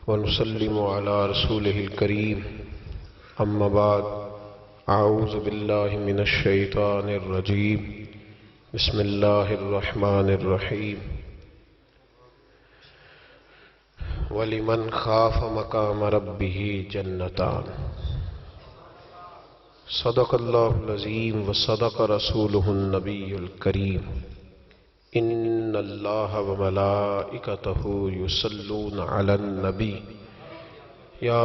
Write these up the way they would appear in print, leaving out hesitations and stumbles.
ونسلم على رسوله الكريم أما بعد أعوذ بالله من الشيطان الرجيم بسم الله الرحمن الرحيم ولمن خاف مقام ربه جنتان صدق الله العظيم وصدق رسوله النبي الكريم ان اللہ وملائکتہ یصلون علی النبی یا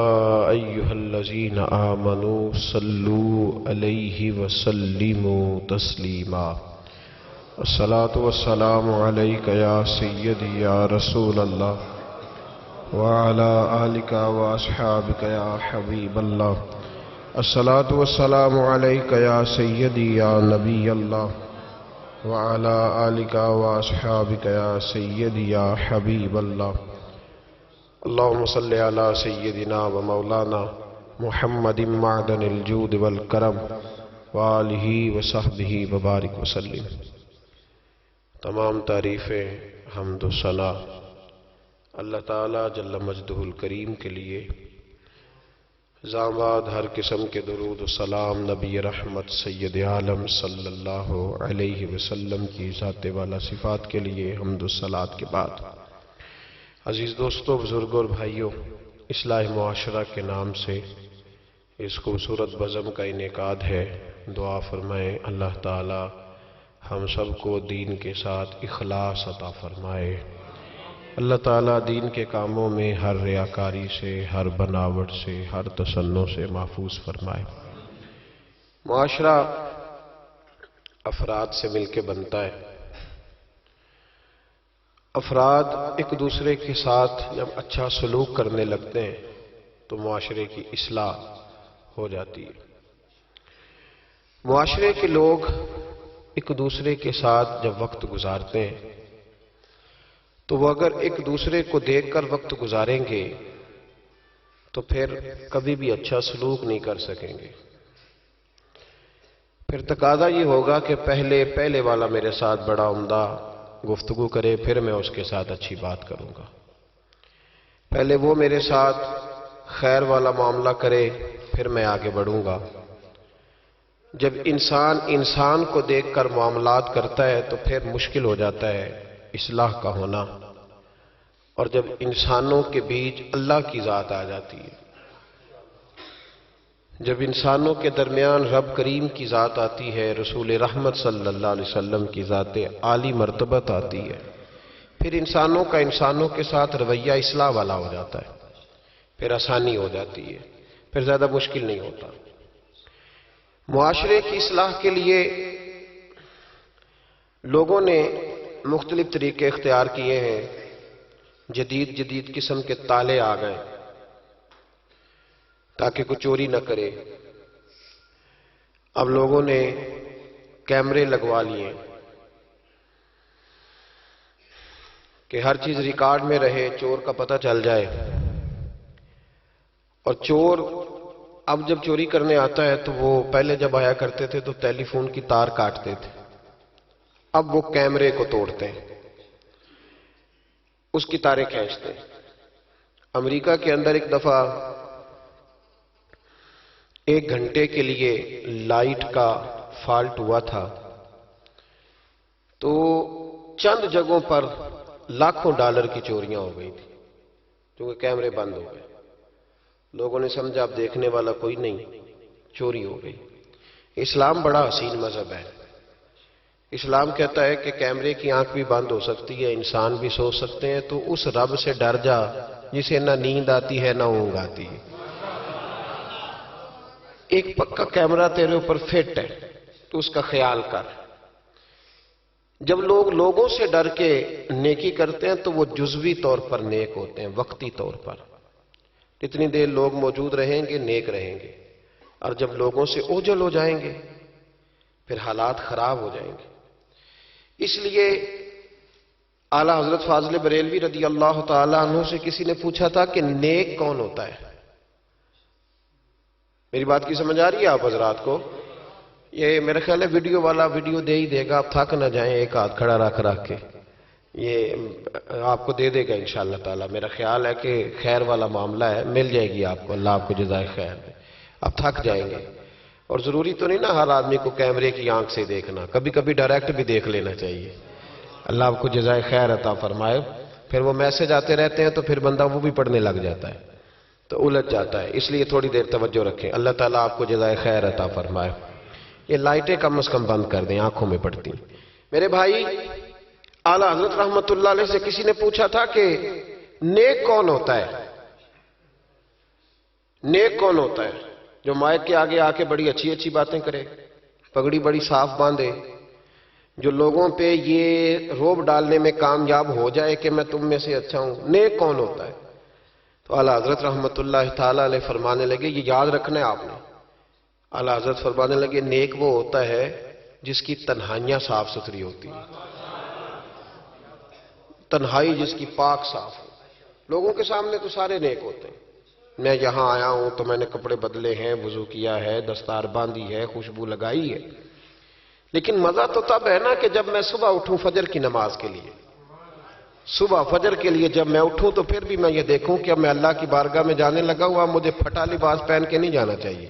ایہا الذین آمنوا صلوا علیہ وسلموا تسلیما الصلاة والسلام علیک یا سیدی یا رسول اللہ وعلی آلک واصحابک یا حبیب اللہ الصلاة والسلام علیک یا سیدی یا نبی اللہ وعلى آلك وأصحابك يا سيدي يا حبيب الله اللهم صل على سيدنا ومولانا محمد معدن الجود والكرم وآله وصحبه وبارك وسلم۔ تمام تعریفیں حمد و ثنا اللہ تعالی جل مجدہ الکریم کے لیے، زاماد ہر قسم کے درود و سلام نبی رحمت سید عالم صلی اللہ علیہ وسلم کی ذات والا صفات کے لیے حمد و صلات کے بعد، عزیز دوستو، بزرگوں اور بھائیوں، اصلاح معاشرہ کے نام سے اس خوبصورت بزم کا انعقاد ہے۔ دعا فرمائیں اللہ تعالی ہم سب کو دین کے ساتھ اخلاص عطا فرمائے۔ اللہ تعالیٰ دین کے کاموں میں ہر ریاکاری سے، ہر بناوٹ سے، ہر تصنع سے محفوظ فرمائے۔ معاشرہ افراد سے مل کے بنتا ہے۔ افراد ایک دوسرے کے ساتھ جب اچھا سلوک کرنے لگتے ہیں تو معاشرے کی اصلاح ہو جاتی ہے۔ معاشرے کے لوگ ایک دوسرے کے ساتھ جب وقت گزارتے ہیں تو وہ اگر ایک دوسرے کو دیکھ کر وقت گزاریں گے تو پھر کبھی بھی اچھا سلوک نہیں کر سکیں گے۔ پھر تقاضا یہ ہوگا کہ پہلے والا میرے ساتھ بڑا عمدہ گفتگو کرے، پھر میں اس کے ساتھ اچھی بات کروں گا۔ پہلے وہ میرے ساتھ خیر والا معاملہ کرے، پھر میں آگے بڑھوں گا۔ جب انسان کو دیکھ کر معاملات کرتا ہے تو پھر مشکل ہو جاتا ہے اصلاح کا ہونا، اور جب انسانوں کے بیچ اللہ کی ذات آ جاتی ہے، جب انسانوں کے درمیان رب کریم کی ذات آتی ہے، رسول رحمت صلی اللہ علیہ وسلم کی ذات عالی مرتبت آتی ہے، پھر انسانوں کا انسانوں کے ساتھ رویہ اصلاح والا ہو جاتا ہے، پھر آسانی ہو جاتی ہے، پھر زیادہ مشکل نہیں ہوتا۔ معاشرے کی اصلاح کے لیے لوگوں نے مختلف طریقے اختیار کیے ہیں۔ جدید قسم کے تالے آ گئے تاکہ کوئی چوری نہ کرے۔ اب لوگوں نے کیمرے لگوا لیے کہ ہر چیز ریکارڈ میں رہے، چور کا پتہ چل جائے۔ اور چور اب جب چوری کرنے آتا ہے تو وہ پہلے جب آیا کرتے تھے تو ٹیلی فون کی تار کاٹتے تھے، اب وہ کیمرے کو توڑتے ہیں، اس کی تاریں کھینچتے ہیں۔ امریکہ کے اندر ایک دفعہ 1 گھنٹے کے لیے لائٹ کا فالٹ ہوا تھا تو چند جگہوں پر لاکھوں ڈالر کی چوریاں ہو گئی تھی کیونکہ کیمرے بند ہو گئے۔ لوگوں نے سمجھا اب دیکھنے والا کوئی نہیں، چوری ہو گئی۔ اسلام بڑا حسین مذہب ہے۔ اسلام کہتا ہے کہ کیمرے کی آنکھ بھی بند ہو سکتی ہے، انسان بھی سو سکتے ہیں، تو اس رب سے ڈر جا جسے نہ نیند آتی ہے نہ اونگ آتی ہے۔ ایک پکا کیمرہ تیرے اوپر فٹ ہے تو اس کا خیال کر۔ جب لوگ لوگوں سے ڈر کے نیکی کرتے ہیں تو وہ جزوی طور پر نیک ہوتے ہیں، وقتی طور پر۔ جتنی دیر لوگ موجود رہیں گے نیک رہیں گے، اور جب لوگوں سے اوجھل ہو جائیں گے پھر حالات خراب ہو جائیں گے۔ اس لیے اعلیٰ حضرت فاضل بریلوی رضی اللہ تعالی عنہ سے کسی نے پوچھا تھا کہ نیک کون ہوتا ہے؟ میری بات کی سمجھ آ رہی ہے آپ حضرات کو؟ یہ میرا خیال ہے ویڈیو والا ویڈیو دے ہی دے گا، آپ تھک نہ جائیں ایک ہاتھ کھڑا رکھ کے۔ یہ آپ کو دے دے گا انشاءاللہ تعالی. میرا خیال ہے کہ خیر والا معاملہ ہے، مل جائے گی آپ کو. اللہ آپ کو جزائے خیر دے. آپ تھک جائیں گے. اور ضروری تو نہیں نا ہر آدمی کو کیمرے کی آنکھ سے دیکھنا، کبھی کبھی ڈائریکٹ بھی دیکھ لینا چاہیے. اللہ آپ کو جزائے خیر عطا فرمائے. پھر وہ میسج آتے رہتے ہیں تو پھر بندہ وہ بھی پڑھنے لگ جاتا ہے تو الجھ جاتا ہے. اس لیے تھوڑی دیر توجہ رکھیں. اللہ تعالیٰ آپ کو جزائے خیر عطا فرمائے. یہ لائٹیں کم از کم بند کر دیں، آنکھوں میں پڑتی. میرے بھائی، اعلیٰ حضرت رحمت اللہ علیہ سے کسی نے پوچھا تھا کہ نیک کون ہوتا ہے؟ نیک کون ہوتا ہے؟ جو مائک کے آگے آ کے بڑی اچھی اچھی باتیں کرے، پگڑی بڑی صاف باندھے، جو لوگوں پہ یہ روب ڈالنے میں کامیاب ہو جائے کہ میں تم میں سے اچھا ہوں. نیک کون ہوتا ہے؟ تو اعلیٰ حضرت رحمت اللہ تعالیٰ علیہ فرمانے لگے، یہ یاد رکھنا ہے آپ نے. اعلیٰ حضرت فرمانے لگے، نیک وہ ہوتا ہے جس کی تنہائیاں صاف ستھری ہوتی ہیں. تنہائی جس کی پاک صاف ہو. لوگوں کے سامنے تو سارے نیک ہوتے ہیں. میں یہاں آیا ہوں تو میں نے کپڑے بدلے ہیں، وضو کیا ہے، دستار باندھی ہے، خوشبو لگائی ہے. لیکن مزہ تو تب ہے نا کہ جب میں صبح اٹھوں فجر کی نماز کے لیے. صبح فجر کے لیے جب میں اٹھوں تو پھر بھی میں یہ دیکھوں کہ اب میں اللہ کی بارگاہ میں جانے لگا ہوا، مجھے پھٹا لباس پہن کے نہیں جانا چاہیے.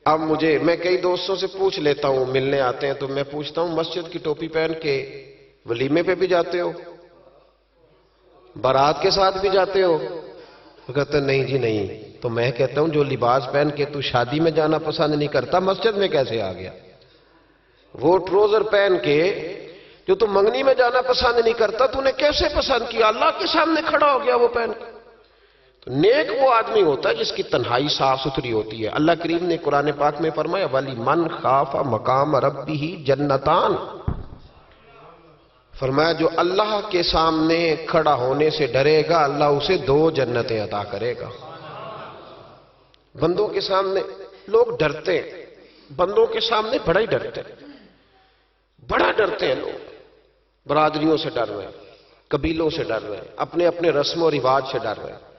اب میں کئی دوستوں سے پوچھ لیتا ہوں، ملنے آتے ہیں تو میں پوچھتا ہوں، مسجد کی ٹوپی پہن کے ولیمے پہ بھی جاتے ہو؟ بارات کے ساتھ بھی جاتے ہو؟ وہ کہتے ہیں نہیں جی نہیں. تو میں کہتا ہوں، جو لباس پہن کے تو شادی میں جانا پسند نہیں کرتا، مسجد میں کیسے آ گیا؟ وہ ٹروزر پہن کے جو تو منگنی میں جانا پسند نہیں کرتا، تو نے کیسے پسند کیا؟ اللہ کے سامنے کھڑا ہو گیا وہ پہن کے. تو نیک وہ آدمی ہوتا ہے جس کی تنہائی صاف ستھری ہوتی ہے. اللہ کریم نے قرآن پاک میں فرمایا، وَلِمَنْ خَافَ مَقَامَ رَبِّهِ جَنَّتَانِ. فرمایا جو اللہ کے سامنے کھڑا ہونے سے ڈرے گا، اللہ اسے 2 جنتیں عطا کرے گا. بندوں کے سامنے لوگ ڈرتے ہیں، بندوں کے سامنے بڑا ہی ڈرتے ہیں، بڑا ڈرتے ہیں لوگ. برادریوں سے ڈر رہے ہیں، قبیلوں سے ڈر رہے ہیں، اپنے اپنے رسم و رواج سے ڈر رہے ہیں.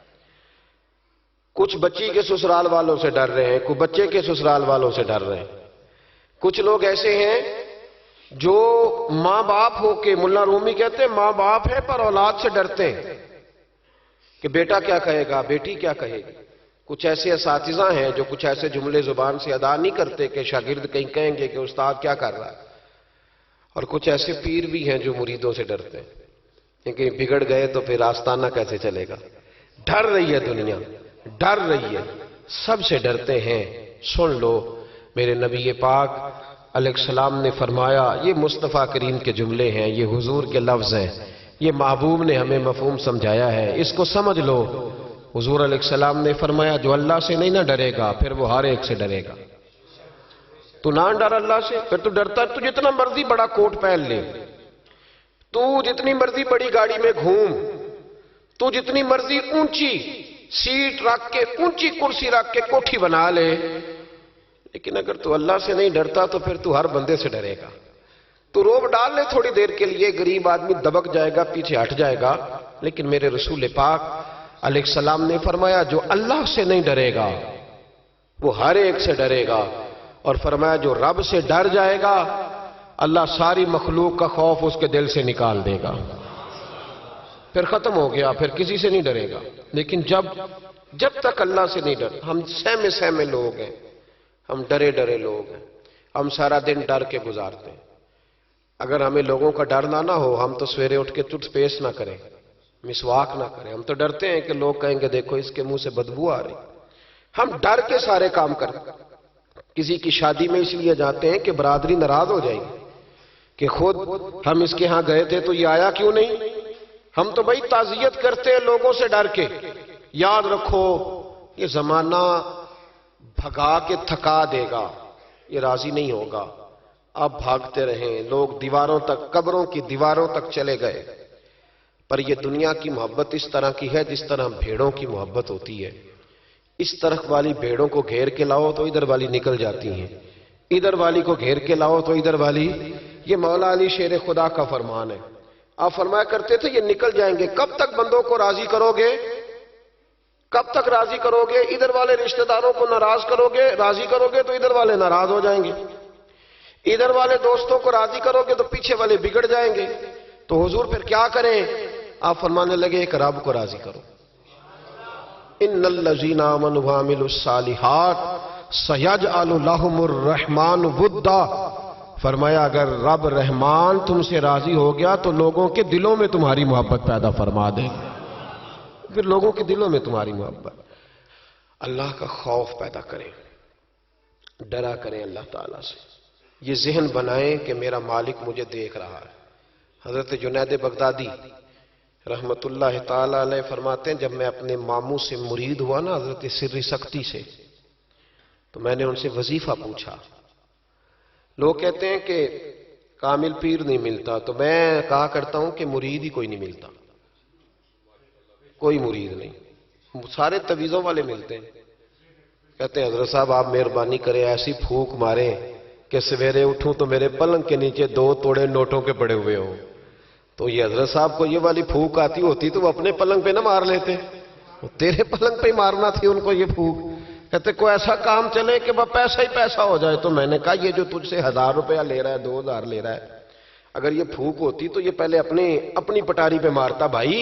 کچھ بچی کے سسرال والوں سے ڈر رہے ہیں، کچھ بچے کے سسرال والوں سے ڈر رہے ہیں. کچھ لوگ ایسے ہیں جو ماں باپ ہو کے، ملا رومی کہتے ہیں ماں باپ ہے پر اولاد سے ڈرتے ہیں کہ بیٹا کیا کہے گا، بیٹی کیا کہے گی. کچھ ایسے اساتذہ ہیں جو کچھ ایسے جملے زبان سے ادا نہیں کرتے کہ شاگرد کہیں کہیں گے کہ استاد کیا کر رہا ہے. اور کچھ ایسے پیر بھی ہیں جو مریدوں سے ڈرتے ہیں کیونکہ بگڑ گئے تو پھر آستانہ کیسے چلے گا. ڈر رہی ہے دنیا، ڈر رہی ہے، سب سے ڈرتے ہیں. سن لو، میرے نبی پاک علیہ السلام نے فرمایا، یہ مصطفیٰ کریم کے جملے ہیں، یہ حضور کے لفظ ہیں، یہ محبوب نے ہمیں مفہوم سمجھایا ہے، اس کو سمجھ لو. حضور علیہ السلام نے فرمایا، جو اللہ سے نہیں نہ ڈرے گا پھر وہ ہر ایک سے ڈرے گا. تو نہ ڈر اللہ سے، پھر تو ڈرتا، تو جتنا مرضی بڑا کوٹ پہن لے، تو جتنی مرضی بڑی گاڑی میں گھوم، تو جتنی مرضی اونچی سیٹ رکھ کے، اونچی کرسی رکھ کے کوٹھی بنا لے، لیکن اگر تو اللہ سے نہیں ڈرتا تو پھر تو ہر بندے سے ڈرے گا. تو روب ڈال لے تھوڑی دیر کے لیے، غریب آدمی دبک جائے گا، پیچھے ہٹ جائے گا، لیکن میرے رسول پاک علیہ السلام نے فرمایا، جو اللہ سے نہیں ڈرے گا وہ ہر ایک سے ڈرے گا. اور فرمایا جو رب سے ڈر جائے گا اللہ ساری مخلوق کا خوف اس کے دل سے نکال دے گا. پھر ختم ہو گیا، پھر کسی سے نہیں ڈرے گا. لیکن جب تک اللہ سے نہیں ڈر، ہم سہمے لوگ ہیں، ہم ڈرے ڈرے لوگ ہیں، ہم سارا دن ڈر کے گزارتے ہیں. اگر ہمیں لوگوں کا ڈر نہ ہو، ہم تو سویرے اٹھ کے ٹوتھ پیسٹ نہ کریں، مسواک نہ کریں. ہم تو ڈرتے ہیں کہ لوگ کہیں گے دیکھو اس کے منہ سے بدبو آ رہی. ہم ڈر کے سارے کام کرتے ہیں. کسی کی شادی میں اس لیے جاتے ہیں کہ برادری ناراض ہو جائے گی کہ خود ہم اس کے ہاں گئے تھے تو یہ آیا کیوں نہیں. ہم تو بھائی تعزیت کرتے ہیں لوگوں سے ڈر کے. یاد رکھو یہ زمانہ بھگا کے تھکا دے گا، یہ راضی نہیں ہوگا. اب بھاگتے رہیں. لوگ دیواروں تک، قبروں کی دیواروں تک چلے گئے. پر یہ دنیا کی محبت اس طرح کی ہے جس طرح بھیڑوں کی محبت ہوتی ہے. اس طرف والی بھیڑوں کو گھیر کے لاؤ تو ادھر والی نکل جاتی ہیں، ادھر والی کو گھیر کے لاؤ تو ادھر والی. یہ مولا علی شیر خدا کا فرمان ہے. آپ فرمایا کرتے تھے یہ نکل جائیں گے. کب تک بندوں کو راضی کرو گے؟ کب تک راضی کرو گے؟ ادھر والے رشتہ داروں کو ناراض کرو گے، راضی کرو گے تو ادھر والے ناراض ہو جائیں گے. ادھر والے دوستوں کو راضی کرو گے تو پیچھے والے بگڑ جائیں گے. تو حضور پھر کیا کریں؟ آپ فرمانے لگے ایک رب کو راضی کرو، ان الذین آمنوا وعملوا الصالحات سیجعل لهم الرحمن ودا۔ فرمایا اگر رب رحمان تم سے راضی ہو گیا تو لوگوں کے دلوں میں تمہاری محبت پیدا فرما دے گا، پھر لوگوں کے دلوں میں تمہاری محبت، اللہ کا خوف پیدا کریں، ڈرا کریں اللہ تعالیٰ سے، یہ ذہن بنائیں کہ میرا مالک مجھے دیکھ رہا ہے۔ حضرت جنید بغدادی رحمت اللہ تعالیٰ علیہ فرماتے ہیں جب میں اپنے ماموں سے مرید ہوا نا حضرت سری سختی سے، تو میں نے ان سے وظیفہ پوچھا۔ لوگ کہتے ہیں کہ کامل پیر نہیں ملتا، تو میں کہا کرتا ہوں کہ مرید ہی کوئی نہیں ملتا، کوئی مرید نہیں، سارے تویزوں والے ملتے ہیں۔ کہتے ہیں حضرت صاحب آپ مہربانی کریں ایسی پھونک ماریں کہ سویرے اٹھوں تو میرے پلنگ کے نیچے 2 توڑے نوٹوں کے پڑے ہوئے ہوں۔ تو یہ حضرت صاحب کو یہ والی پھونک آتی ہوتی تو وہ اپنے پلنگ پہ نہ مار لیتے، وہ تیرے پلنگ پہ ہی مارنا تھی ان کو یہ پھونک۔ کہتے کوئی ایسا کام چلے کہ وہ پیسہ ہی پیسہ ہو جائے۔ تو میں نے کہا یہ جو تجھ سے 1000 روپیہ لے رہا ہے 2000 لے رہا ہے، اگر یہ پھونک ہوتی تو یہ پہلے اپنی پٹاری پہ مارتا۔ بھائی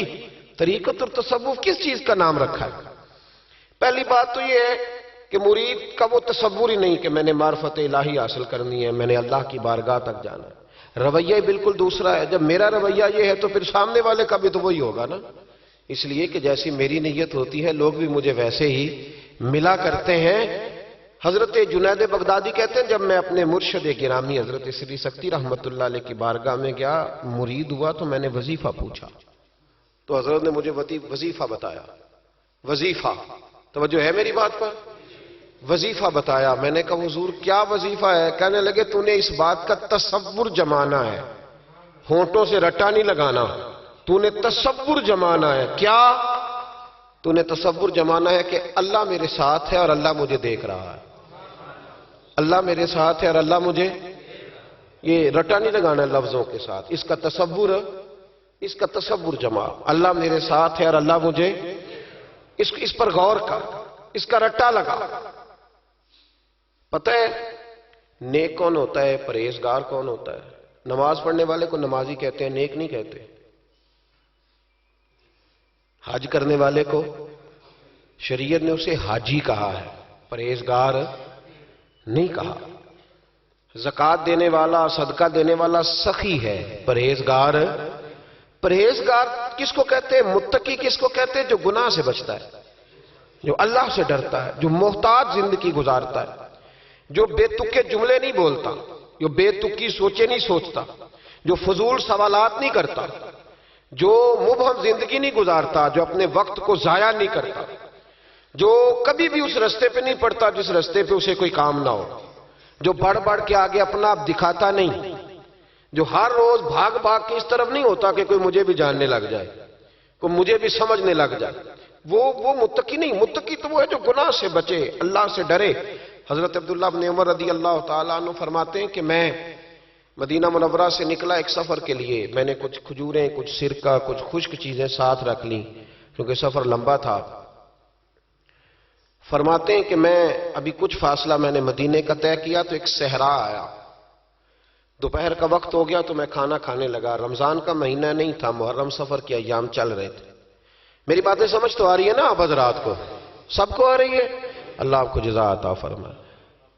طریقت اور تصوف کس چیز کا نام رکھا ہے؟ پہلی بات تو یہ ہے کہ مرید کا وہ تصور ہی نہیں کہ میں نے معرفت الہی حاصل کرنی ہے، میں نے اللہ کی بارگاہ تک جانا ہے۔ رویہ ہی بالکل دوسرا ہے۔ جب میرا رویہ یہ ہے تو پھر سامنے والے کا بھی تو وہی ہوگا نا۔ اس لیے کہ جیسی میری نیت ہوتی ہے لوگ بھی مجھے ویسے ہی ملا کرتے ہیں۔ حضرت جنید بغدادی کہتے ہیں جب میں اپنے مرشد گرامی حضرت سری سختی رحمت اللہ علیہ کی بارگاہ میں گیا، مرید ہوا تو میں نے وظیفہ پوچھا، تو حضرت نے مجھے وظیفہ بتایا۔ وظیفہ، توجہ ہے میری بات پر؟ وظیفہ بتایا۔ میں نے کہا حضور کیا وظیفہ ہے؟ کہنے لگے تو نے اس بات کا تصور جمانا ہے، ہونٹوں سے رٹا نہیں لگانا، تو نے تصور جمانا ہے۔ کیا؟ تو نے تصور جمانا ہے کہ اللہ میرے ساتھ ہے اور اللہ مجھے دیکھ رہا ہے، اللہ میرے ساتھ ہے اور اللہ مجھے، یہ رٹا نہیں لگانا ہے لفظوں کے ساتھ، اس کا تصور جما، اللہ میرے ساتھ ہے اور اللہ مجھے، اس پر غور کر، اس کا رٹا لگا۔ پتہ ہے نیک کون ہوتا ہے، پرہیزگار کون ہوتا ہے؟ نماز پڑھنے والے کو نمازی کہتے ہیں، نیک نہیں کہتے۔ حج کرنے والے کو شریعت نے اسے حاجی کہا ہے، پرہیزگار نہیں کہا۔ زکوٰۃ دینے والا، صدقہ دینے والا سخی ہے، پرہیزگار کس کو کہتے ہیں؟ متقی کس کو کہتے ہیں؟ جو گناہ سے بچتا ہے، جو اللہ سے ڈرتا ہے، جو محتاط زندگی گزارتا ہے، جو بے تکے جملے نہیں بولتا، جو بے تکی سوچے نہیں سوچتا، جو فضول سوالات نہیں کرتا، جو مبہم زندگی نہیں گزارتا، جو اپنے وقت کو ضائع نہیں کرتا، جو کبھی بھی اس رستے پہ نہیں پڑتا جس رستے پہ اسے کوئی کام نہ ہو، جو بڑھ بڑھ کے آگے اپنا آپ دکھاتا نہیں، جو ہر روز بھاگ کے اس طرف نہیں ہوتا کہ کوئی مجھے بھی جاننے لگ جائے، کوئی مجھے بھی سمجھنے لگ جائے، وہ متقی نہیں۔ متقی تو وہ ہے جو گناہ سے بچے، اللہ سے ڈرے۔ حضرت عبداللہ بن عمر رضی اللہ تعالیٰ عنہ فرماتے ہیں کہ میں مدینہ منورہ سے نکلا ایک سفر کے لیے، میں نے کچھ کھجوریں، کچھ سرکہ، کچھ خشک چیزیں ساتھ رکھ لیں کیونکہ سفر لمبا تھا۔ فرماتے ہیں کہ میں ابھی کچھ فاصلہ میں نے مدینے کا طے کیا تو ایک صحرا آیا، دوپہر کا وقت ہو گیا تو میں کھانا کھانے لگا۔ رمضان کا مہینہ نہیں تھا، محرم سفر کے ایام چل رہے تھے۔ میری باتیں سمجھ تو آ رہی ہے نا آپ حضرات کو؟ سب کو آ رہی ہے؟ اللہ آپ کو جزا عطا فرمائے۔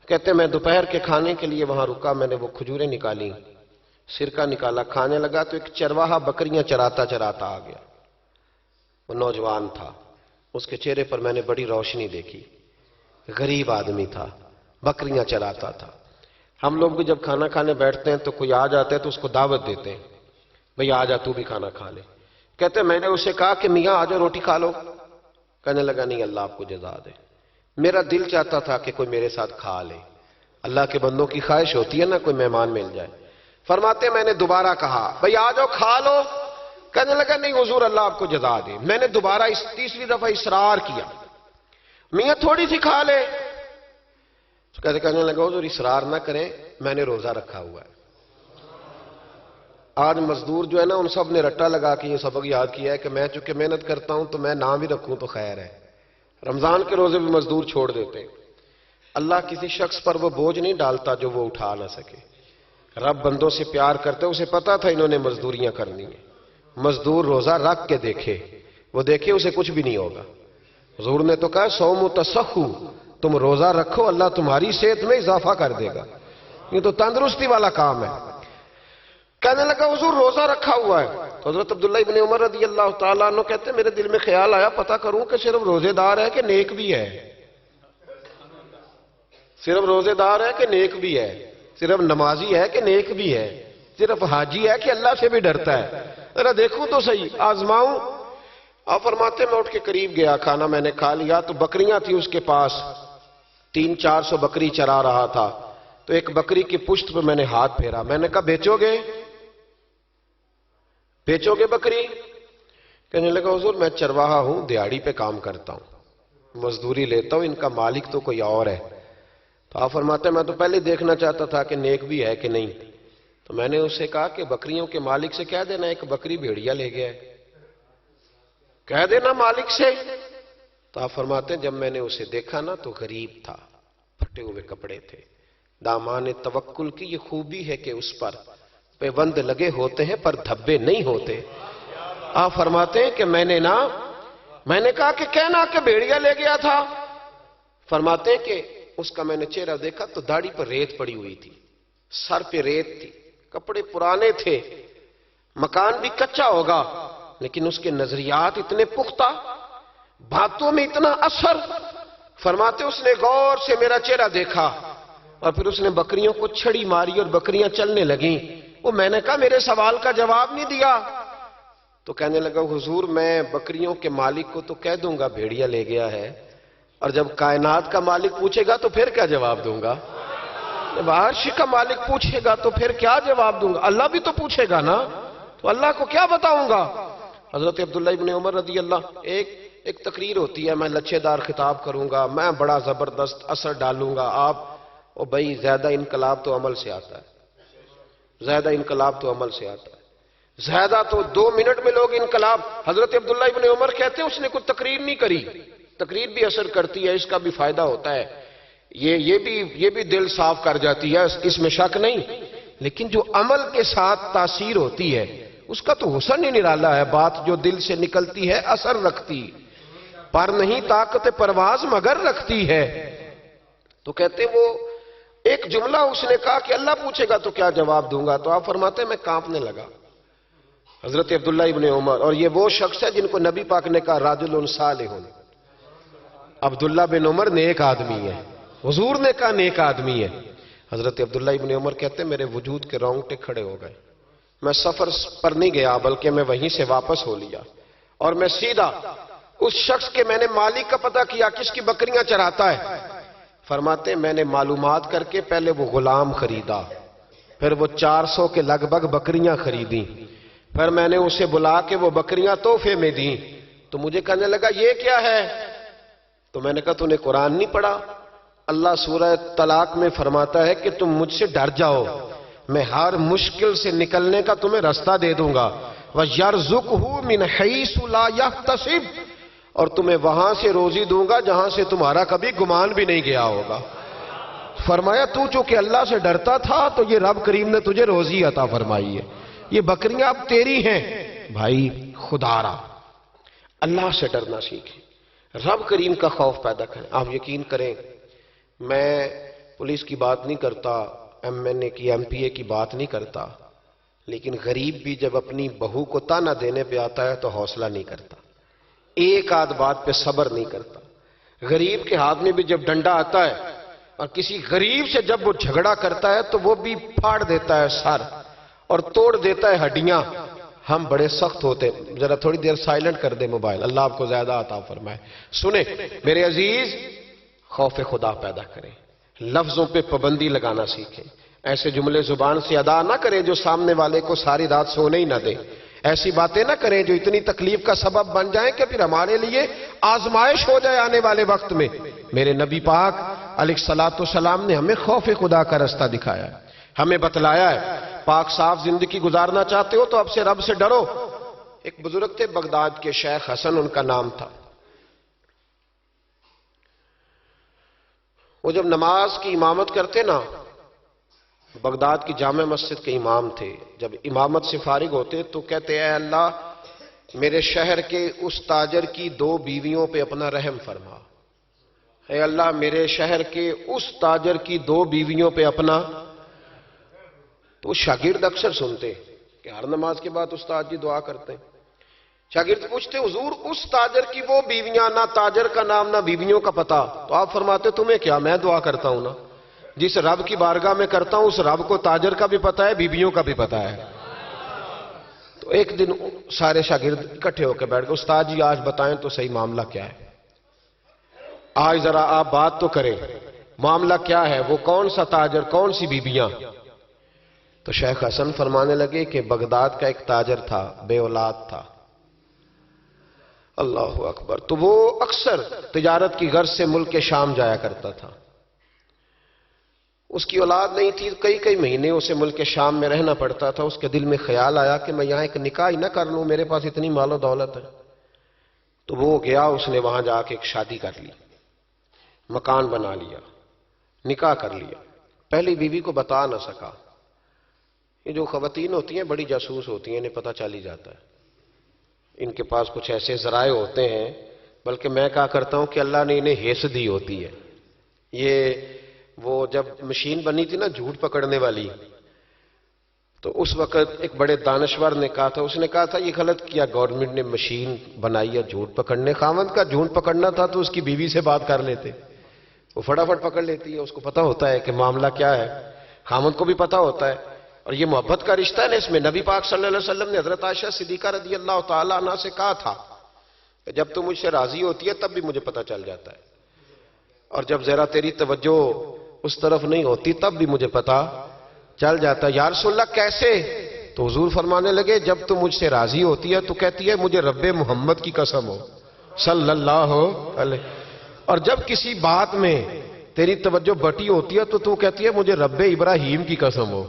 کہتے ہیں میں دوپہر کے کھانے کے لیے وہاں رکا، میں نے وہ کھجوریں نکالی، سرکہ نکالا، کھانے لگا تو ایک چرواہا بکریاں چراتا آ گیا۔ وہ نوجوان تھا، اس کے چہرے پر میں نے بڑی روشنی دیکھی، غریب آدمی تھا، بکریاں چراتا تھا۔ ہم لوگ بھی جب کھانا کھانے بیٹھتے ہیں تو کوئی آ جاتا ہے تو اس کو دعوت دیتے ہیں، بھئی آ جا تو بھی کھانا کھا لے۔ کہتے ہیں میں نے اسے کہا کہ میاں آ جا روٹی کھا لو، کہنے لگا نہیں اللہ آپ کو جزا دے، میرا دل چاہتا تھا کہ کوئی میرے ساتھ کھا لے۔ اللہ کے بندوں کی خواہش ہوتی ہے نا کوئی مہمان مل جائے۔ فرماتے ہیں میں نے دوبارہ کہا بھئی آ جاؤ کھا لو، کہنے لگا نہیں حضور اللہ آپ کو جزا دے۔ میں نے دوبارہ تیسری دفعہ اصرار کیا، میاں تھوڑی سی کھا لے، کہنے لگا حضور اصرار نہ کریں، میں نے روزہ رکھا ہوا ہے۔ آج مزدور جو ہے نا ان سب نے رٹا لگا کے یہ سبق یاد کیا ہے کہ میں چونکہ محنت کرتا ہوں تو میں نام بھی رکھوں تو خیر ہے۔ رمضان کے روزے بھی مزدور چھوڑ دیتے ہیں۔ اللہ کسی شخص پر وہ بوجھ نہیں ڈالتا جو وہ اٹھا نہ سکے۔ رب بندوں سے پیار کرتے، اسے پتا تھا انہوں نے مزدوریاں کرنی ہیں. مزدور روزہ رکھ کے دیکھے، وہ دیکھے اسے کچھ بھی نہیں ہوگا. حضور نے تو کہا صوم تصحو، تم روزہ رکھو اللہ تمہاری صحت میں اضافہ کر دے گا. یہ تو تندرستی والا کام ہے. کہنے لگا حضور روزہ رکھا ہوا ہے. تو حضرت عبداللہ ابن عمر رضی اللہ تعالیٰ عنہ کہتے ہیں میرے دل میں خیال آیا پتہ کروں کہ صرف روزے دار ہے کہ نیک بھی ہے. صرف روزے دار ہے کہ نیک بھی ہے، صرف نمازی ہے کہ نیک بھی ہے، صرف حاجی ہے کہ اللہ سے بھی ڈرتا ہے. ذرا دیکھوں تو صحیح، آزماؤں. آپ فرماتے میں اٹھ کے قریب گیا، کھانا میں نے کھا لیا تو بکریاں تھی اس کے پاس، 300-400 بکری چرا رہا تھا. تو ایک بکری کی پشت پہ میں نے ہاتھ پھیرا، میں نے کہا بیچو گے؟ بیچو گے بکری؟ کہنے لگا حضور میں چرواہا ہوں، دیہاڑی پہ کام کرتا ہوں، مزدوری لیتا ہوں، ان کا مالک تو کوئی اور ہے. تو آپ فرماتے ہیں میں تو پہلے دیکھنا چاہتا تھا کہ نیک بھی ہے کہ نہیں. تو میں نے اس سے کہا کہ بکریوں کے مالک سے کہہ دینا ایک بکری بھیڑیا لے گیا ہے، کہہ دینا مالک سے. تو آپ فرماتے ہیں جب میں نے اسے دیکھا نا تو غریب تھا، پھٹے ہوئے کپڑے تھے. دامان توکل کی یہ خوبی ہے کہ اس پر پیوند لگے ہوتے ہیں پر دھبے نہیں ہوتے. آپ فرماتے ہیں کہ میں نے کہا کہ کہنا کہ بھیڑیا لے گیا تھا. فرماتے ہیں کہ اس کا میں نے چہرہ دیکھا تو داڑھی پر ریت پڑی ہوئی تھی، سر پہ ریت تھی، کپڑے پرانے تھے، مکان بھی کچا ہوگا لیکن اس کے نظریات اتنے پختہ، باتوں میں اتنا اثر. فرماتے اس نے غور سے میرا چہرہ دیکھا اور پھر اس نے بکریوں کو چھڑی ماری اور بکریاں چلنے لگیں. وہ میں نے کہا میرے سوال کا جواب نہیں دیا. تو کہنے لگا حضور میں بکریوں کے مالک کو تو کہہ دوں گا بھیڑیا لے گیا ہے، اور جب کائنات کا مالک پوچھے گا تو پھر کیا جواب دوں گا؟ جب عرش کا مالک پوچھے گا تو پھر کیا جواب دوں گا؟ اللہ بھی تو پوچھے گا نا، تو اللہ کو کیا بتاؤں گا؟ حضرت عبداللہ ابن عمر رضی اللہ، ایک تقریر ہوتی ہے، میں لچھے دار خطاب کروں گا، میں بڑا زبردست اثر ڈالوں گا. آپ او بھائی زیادہ انقلاب تو عمل سے آتا ہے، زیادہ انقلاب تو عمل سے آتا ہے، زیادہ تو 2 منٹ میں لوگ انقلاب. حضرت عبداللہ ابن عمر کہتے ہیں اس نے کوئی تقریر نہیں کری. تقریر بھی اثر کرتی ہے، اس کا بھی فائدہ ہوتا ہے، یہ بھی دل صاف کر جاتی ہے، اس میں شک نہیں. لیکن جو عمل کے ساتھ تاثیر ہوتی ہے اس کا تو حسن ہی نرالا ہے. بات جو دل سے نکلتی ہے اثر رکھتی، پر نہیں طاقت پرواز مگر رکھتی ہے. تو کہتے وہ ایک جملہ اس نے کہا کہ اللہ پوچھے گا تو کیا جواب دوں گا. تو آپ فرماتے ہیں میں کانپنے لگا. حضرت عبداللہ ابن عمر، اور یہ وہ شخص ہے جن کو نبی پاک نے کہا رجل صالح. عبداللہ بن عمر نیک آدمی ہے، حضور نے کہا نیک آدمی ہے. حضرت عبداللہ ابن عمر کہتے ہیں میرے وجود کے رونگٹے کھڑے ہو گئے. میں سفر پر نہیں گیا بلکہ میں وہیں سے واپس ہو لیا اور میں سیدھا اس شخص کے میں نے مالک کا پتہ کیا کس کی بکریاں چراتا ہے. فرماتے ہیں میں نے معلومات کر کے پہلے وہ غلام خریدا، پھر وہ 400 کے لگ بھگ بکریاں خریدیں، پھر میں نے اسے بلا کے وہ بکریاں تحفے میں دیں. تو مجھے کہنے لگا یہ کیا ہے؟ تو میں نے کہا تو نے قرآن نہیں پڑھا؟ اللہ سورہ طلاق میں فرماتا ہے کہ تم مجھ سے ڈر جاؤ، میں ہر مشکل سے نکلنے کا تمہیں راستہ دے دوں گا. وَيَرْزُقْهُ مِنْ حَيْثُ لَا يَحْتَسِبُ، اور تمہیں وہاں سے روزی دوں گا جہاں سے تمہارا کبھی گمان بھی نہیں گیا ہوگا. فرمایا تو چونکہ اللہ سے ڈرتا تھا تو یہ رب کریم نے تجھے روزی عطا فرمائی ہے، یہ بکریاں اب تیری ہیں. بھائی خدا را اللہ سے ڈرنا سیکھیں، رب کریم کا خوف پیدا کریں. آپ یقین کریں میں پولیس کی بات نہیں کرتا، ایم این اے کی ایم پی اے کی بات نہیں کرتا، لیکن غریب بھی جب اپنی بہو کو تانا دینے پہ آتا ہے تو حوصلہ نہیں کرتا، ایک آدھ بات پہ صبر نہیں کرتا. غریب کے ہاتھ میں بھی جب ڈنڈا آتا ہے اور کسی غریب سے جب وہ جھگڑا کرتا ہے تو وہ بھی پھاڑ دیتا ہے سر اور توڑ دیتا ہے ہڈیاں. ہم بڑے سخت ہوتے ہیں. ذرا تھوڑی دیر سائلنٹ کر دے موبائل، اللہ آپ کو زیادہ عطا فرمائے. سنیں میرے عزیز، خوف خدا پیدا کریں، لفظوں پہ پابندی لگانا سیکھیں. ایسے جملے زبان سے ادا نہ کریں جو سامنے والے کو ساری رات سونے ہی نہ دیں. ایسی باتیں نہ کریں جو اتنی تکلیف کا سبب بن جائیں کہ پھر ہمارے لیے آزمائش ہو جائے آنے والے وقت میں. میرے نبی پاک علیہ الصلوۃ والسلام نے ہمیں خوف خدا کا راستہ دکھایا ہے، ہمیں بتلایا ہے. پاک صاف زندگی گزارنا چاہتے ہو تو اب سے رب سے ڈرو. ایک بزرگ تھے بغداد کے، شیخ حسن ان کا نام تھا. وہ جب نماز کی امامت کرتے نا بغداد کی جامع مسجد کے امام تھے، جب امامت سے فارغ ہوتے تو کہتے اے اللہ میرے شہر کے اس تاجر کی 2 بیویوں پہ اپنا رحم فرما، اے اللہ میرے شہر کے اس تاجر کی 2 بیویوں پہ اپنا. تو شاگرد اکثر سنتے کہ ہر نماز کے بعد استاد جی دعا کرتے ہیں. شاگرد پوچھتے حضور اس تاجر کی وہ بیویاں، نہ تاجر کا نام نہ بیویوں کا پتہ. تو آپ فرماتے تمہیں کیا، میں دعا کرتا ہوں نا، جس رب کی بارگاہ میں کرتا ہوں اس رب کو تاجر کا بھی پتہ ہے، بیویوں کا بھی پتہ ہے. تو ایک دن سارے شاگرد اکٹھے ہو کے بیٹھ گئے، استاد جی آج بتائیں تو صحیح معاملہ کیا ہے، آج ذرا آپ بات تو کریں، معاملہ کیا ہے، وہ کون سا تاجر، کون سی بیویاں. تو شیخ حسن فرمانے لگے کہ بغداد کا ایک تاجر تھا، بے اولاد تھا. اللہ اکبر. تو وہ اکثر تجارت کی غرض سے ملک شام جایا کرتا تھا، اس کی اولاد نہیں تھی، کئی مہینے اسے ملک شام میں رہنا پڑتا تھا. اس کے دل میں خیال آیا کہ میں یہاں ایک نکاح ہی نہ کر لوں، میرے پاس اتنی مال و دولت ہے. تو وہ گیا، اس نے وہاں جا کے ایک شادی کر لی، مکان بنا لیا، نکاح کر لیا. پہلی بیوی کو بتا نہ سکا. یہ جو خواتین ہوتی ہیں بڑی جاسوس ہوتی ہیں، انہیں پتہ چل ہی جاتا ہے، ان کے پاس کچھ ایسے ذرائع ہوتے ہیں، بلکہ میں کہا کرتا ہوں کہ اللہ نے انہیں حیث دی ہوتی ہے. یہ وہ جب مشین بنی تھی نا جھوٹ پکڑنے والی، تو اس وقت ایک بڑے دانشور نے کہا تھا، اس نے کہا تھا یہ غلط کیا گورنمنٹ نے مشین بنائی ہے جھوٹ پکڑنے. خاوند کا جھوٹ پکڑنا تھا تو اس کی بیوی سے بات کر لیتے، وہ فٹافٹ پکڑ لیتی ہے، اس کو پتہ ہوتا ہے کہ معاملہ کیا ہے، خاوند کو بھی پتہ ہوتا ہے. اور یہ محبت کا رشتہ ہے نا، اس میں نبی پاک صلی اللہ علیہ وسلم نے حضرت عائشہ صدیقہ رضی اللہ تعالیٰ عنہ سے کہا تھا کہ جب تم مجھ سے راضی ہوتی ہے تب بھی مجھے پتہ چل جاتا ہے، اور جب ذرا تیری توجہ اس طرف نہیں ہوتی تب بھی مجھے پتہ چل جاتا ہے. یا رسول اللہ کیسے؟ تو حضور فرمانے لگے جب تم مجھ سے راضی ہوتی ہے تو کہتی ہے مجھے رب محمد کی قسم ہو صلی اللہ علیہ، اور جب کسی بات میں تیری توجہ بٹی ہوتی ہے تو کہتی ہے مجھے رب ابراہیم کی قسم ہو.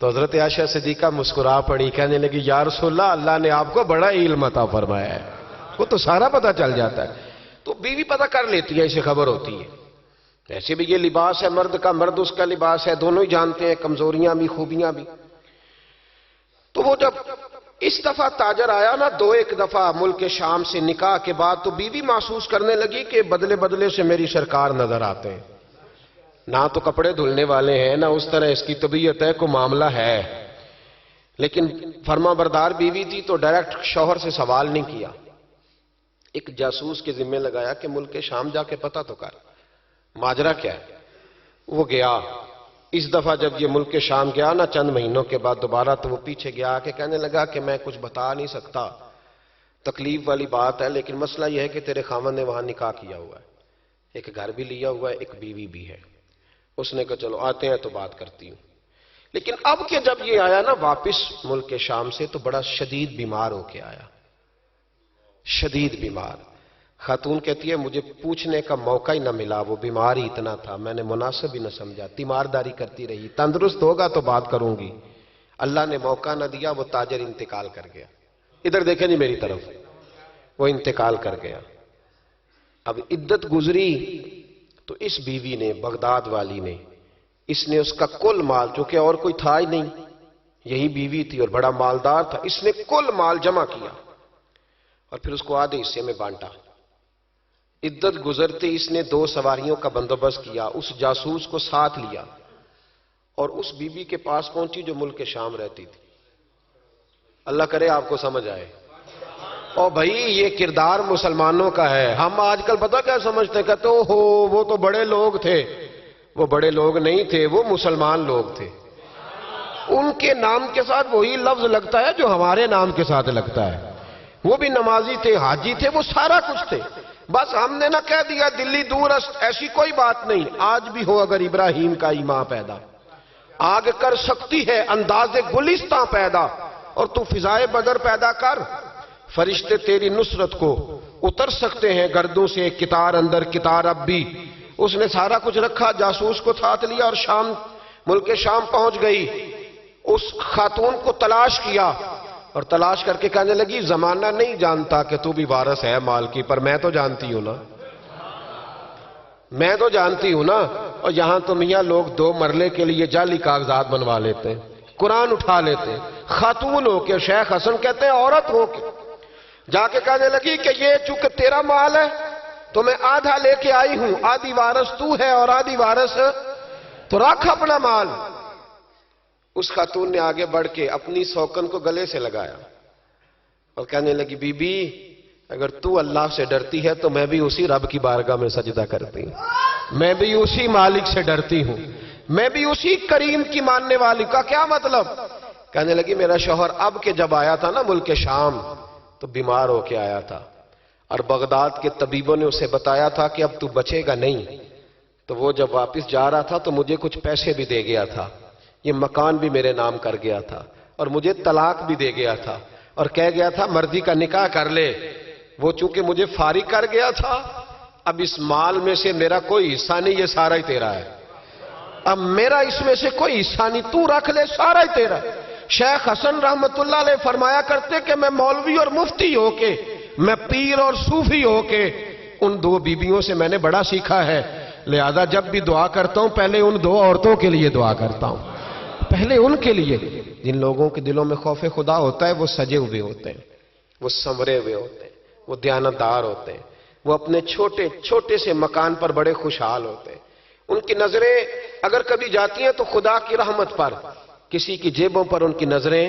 تو حضرت عائشہ صدیقہ مسکرا پڑی، کہنے لگی یا رسول اللہ اللہ نے آپ کو بڑا علم عطا فرمایا ہے، وہ تو سارا پتہ چل جاتا ہے. تو بیوی پتہ کر لیتی ہے، اسے خبر ہوتی ہے. ایسے بھی یہ لباس ہے مرد کا، مرد اس کا لباس ہے، دونوں ہی جانتے ہیں، کمزوریاں بھی خوبیاں بھی. تو وہ جب اس دفعہ تاجر آیا نا 2-1 دفعہ ملک شام سے نکاح کے بعد، تو بیوی محسوس کرنے لگی کہ بدلے بدلے سے میری سرکار نظر آتے ہیں، نہ تو کپڑے دھلنے والے ہیں، نہ اس طرح اس کی طبیعت ہے، کوئی معاملہ ہے. لیکن فرما بردار بیوی تھی تو ڈائریکٹ شوہر سے سوال نہیں کیا، ایک جاسوس کے ذمہ لگایا کہ ملک شام جا کے پتہ تو کر ماجرا کیا ہے. وہ گیا. اس دفعہ جب یہ ملک شام گیا نا چند مہینوں کے بعد دوبارہ، تو وہ پیچھے گیا کہ کہنے لگا کہ میں کچھ بتا نہیں سکتا، تکلیف والی بات ہے، لیکن مسئلہ یہ ہے کہ تیرے خاوند نے وہاں نکاح کیا ہوا ہے، ایک گھر بھی لیا ہوا ہے، ایک بیوی بھی ہے. اس نے کہا چلو آتے ہیں تو بات کرتی ہوں. لیکن اب کہ جب یہ آیا نا واپس ملک شام سے تو بڑا شدید بیمار ہو کے آیا، شدید بیمار. خاتون کہتی ہے مجھے پوچھنے کا موقع ہی نہ ملا، وہ بیمار ہی اتنا تھا، میں نے مناسب ہی نہ سمجھا، تیمارداری کرتی رہی، تندرست ہوگا تو بات کروں گی، اللہ نے موقع نہ دیا، وہ تاجر انتقال کر گیا. ادھر دیکھیں جی میری طرف، وہ انتقال کر گیا. اب عدت گزری تو اس بیوی نے، بغداد والی نے، اس نے اس کا کل مال، چونکہ اور کوئی تھا ہی نہیں، یہی بیوی تھی اور بڑا مالدار تھا، اس نے کل مال جمع کیا اور پھر اس کو آدھے حصے میں بانٹا. عدت گزرتے اس نے 2 سواریوں کا بندوبست کیا، اس جاسوس کو ساتھ لیا اور اس بیوی کے پاس پہنچی جو ملک شام رہتی تھی. اللہ کرے آپ کو سمجھ آئے. اور بھائی یہ کردار مسلمانوں کا ہے. ہم آج کل پتہ کیا سمجھتے ہیں، کہتے ہو وہ تو بڑے لوگ تھے. وہ بڑے لوگ نہیں تھے، وہ مسلمان لوگ تھے. ان کے نام کے ساتھ وہی لفظ لگتا ہے جو ہمارے نام کے ساتھ لگتا ہے. وہ بھی نمازی تھے، حاجی تھے، وہ سارا کچھ تھے. بس ہم نے نہ کہہ دیا دلی دور است، ایسی کوئی بات نہیں. آج بھی ہو اگر ابراہیم کا ایمان پیدا، آگ کر سکتی ہے انداز گلستاں پیدا، اور تو فضائے بدر پیدا کر، فرشتے تیری نصرت کو اتر سکتے ہیں گردوں سے کتار اندر کتار. اب بھی اس نے سارا کچھ رکھا، جاسوس کو ساتھ لیا اور شام، ملک شام پہنچ گئی. اس خاتون کو تلاش کیا اور تلاش کر کے کہنے لگی زمانہ نہیں جانتا کہ تو بھی وارث ہے مال کی، پر میں تو جانتی ہوں نا، میں تو جانتی ہوں نا، اور یہاں تو میاں لوگ 2 مرلے کے لیے جعلی کاغذات بنوا لیتے ہیں، قرآن اٹھا لیتے ہیں، خاتون ہو کے، شیخ حسن کہتے ہیں عورت ہو کے جا کے کہنے لگی کہ یہ چونکہ تیرا مال ہے تو میں آدھا لے کے آئی ہوں، آدھی وارث تو ہے اور آدھی وارث تو رکھ اپنا مال۔ اس خاتون نے آگے بڑھ کے اپنی سوکن کو گلے سے لگایا اور کہنے لگی بی بی اگر تو اللہ سے ڈرتی ہے تو میں بھی اسی رب کی بارگاہ میں سجدہ کرتی ہوں، میں بھی اسی مالک سے ڈرتی ہوں، میں بھی اسی کریم کی ماننے والی۔ کا کیا مطلب؟ کہنے لگی میرا شوہر اب کے جب آیا تھا نا ملک شام تو بیمار ہو کے آیا تھا، اور بغداد کے طبیبوں نے اسے بتایا تھا کہ اب تو بچے گا نہیں، تو وہ جب واپس جا رہا تھا تو مجھے کچھ پیسے بھی دے گیا تھا، یہ مکان بھی میرے نام کر گیا تھا، اور مجھے طلاق بھی دے گیا تھا، اور کہہ گیا تھا مرضی کا نکاح کر لے۔ وہ چونکہ مجھے فارغ کر گیا تھا، اب اس مال میں سے میرا کوئی حصہ نہیں، یہ سارا ہی تیرا ہے، اب میرا اس میں سے کوئی حصہ نہیں، تو رکھ لے، سارا ہی تیرا۔ شیخ حسن رحمت اللہ علیہ فرمایا کرتے کہ میں مولوی اور مفتی ہو کے، میں پیر اور صوفی ہو کے ان 2 بیویوں سے میں نے بڑا سیکھا ہے، لہذا جب بھی دعا کرتا ہوں پہلے ان 2 عورتوں کے لیے دعا کرتا ہوں، پہلے ان کے لیے۔ جن لوگوں کے دلوں میں خوف خدا ہوتا ہے وہ سجے ہوئے ہوتے ہیں، وہ سنورے ہوئے ہوتے ہیں، وہ دیانتدار ہوتے ہیں، وہ اپنے چھوٹے چھوٹے سے مکان پر بڑے خوشحال ہوتے ہیں، ان کی نظریں اگر کبھی جاتی ہیں تو خدا کی رحمت پر، کسی کی جیبوں پر ان کی نظریں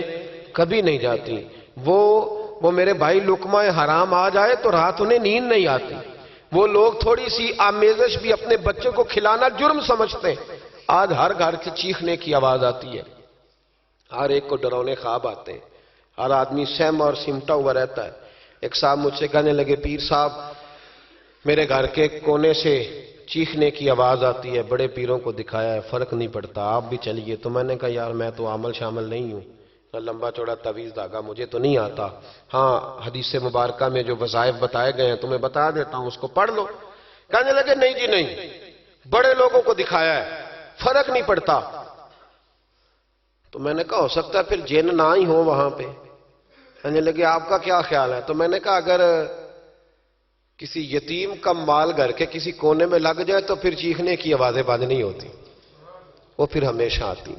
کبھی نہیں جاتی۔ وہ میرے بھائی لقمہ حرام آ جائے تو رات انہیں نیند نہیں آتی، وہ لوگ تھوڑی سی آمیزش بھی اپنے بچوں کو کھلانا جرم سمجھتے ہیں۔ آج ہر گھر سے چیخنے کی آواز آتی ہے، ہر ایک کو ڈرونے خواب آتے ہیں، ہر آدمی سہما اور سمٹا ہوا رہتا ہے۔ ایک صاحب مجھ سے کہنے لگے پیر صاحب میرے گھر کے کونے سے چیخنے کی آواز آتی ہے، بڑے پیروں کو دکھایا ہے فرق نہیں پڑتا، آپ بھی چلیے۔ تو میں نے کہا یار میں تو عمل شامل نہیں ہوں، لمبا چوڑا تعویذ دھاگا مجھے تو نہیں آتا، ہاں حدیث مبارکہ میں جو وظائف بتائے گئے ہیں تمہیں بتا دیتا ہوں، اس کو پڑھ لو۔ کہنے لگے نہیں جی نہیں، بڑے لوگوں کو دکھایا ہے فرق نہیں پڑتا۔ تو میں نے کہا ہو سکتا ہے پھر جن نہ ہی ہو وہاں پہ۔ کہنے لگے آپ کا کیا خیال ہے؟ تو میں نے کہا اگر کسی یتیم کا مال گھر کے کسی کونے میں لگ جائے تو پھر چیخنے کی آوازیں بند نہیں ہوتی، وہ پھر ہمیشہ آتی،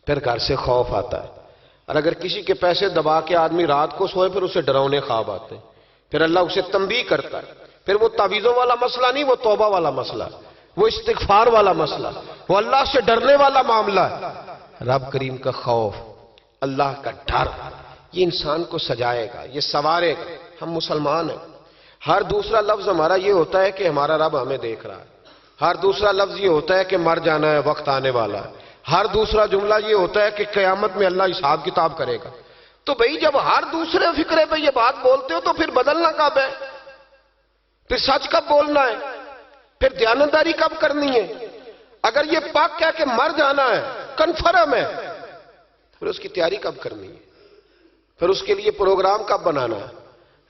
پھر گھر سے خوف آتا ہے۔ اور اگر کسی کے پیسے دبا کے آدمی رات کو سوئے پھر اسے ڈراؤنے خواب آتے ہیں، پھر اللہ اسے تنبیہ کرتا ہے، پھر وہ تعویذوں والا مسئلہ نہیں، وہ توبہ والا مسئلہ، وہ استغفار والا مسئلہ، وہ اللہ سے ڈرنے والا معاملہ ہے۔ رب کریم کا خوف، اللہ کا ڈر، یہ انسان کو سجائے گا، یہ سنوارے گا۔ ہم مسلمان ہیں، ہر دوسرا لفظ ہمارا یہ ہوتا ہے کہ ہمارا رب ہمیں دیکھ رہا ہے، ہر دوسرا لفظ یہ ہوتا ہے کہ مر جانا ہے، وقت آنے والا ہے، ہر دوسرا جملہ یہ ہوتا ہے کہ قیامت میں اللہ حساب کتاب کرے گا۔ تو بھئی جب ہر دوسرے فکرے پہ یہ بات بولتے ہو تو پھر بدلنا کب ہے؟ پھر سچ کب بولنا ہے؟ پھر دیانتداری کب کرنی ہے؟ اگر یہ پاک کہہ کہ مر جانا ہے، کنفرم ہے، پھر اس کی تیاری کب کرنی ہے؟ پھر اس کے لیے پروگرام کب بنانا ہے؟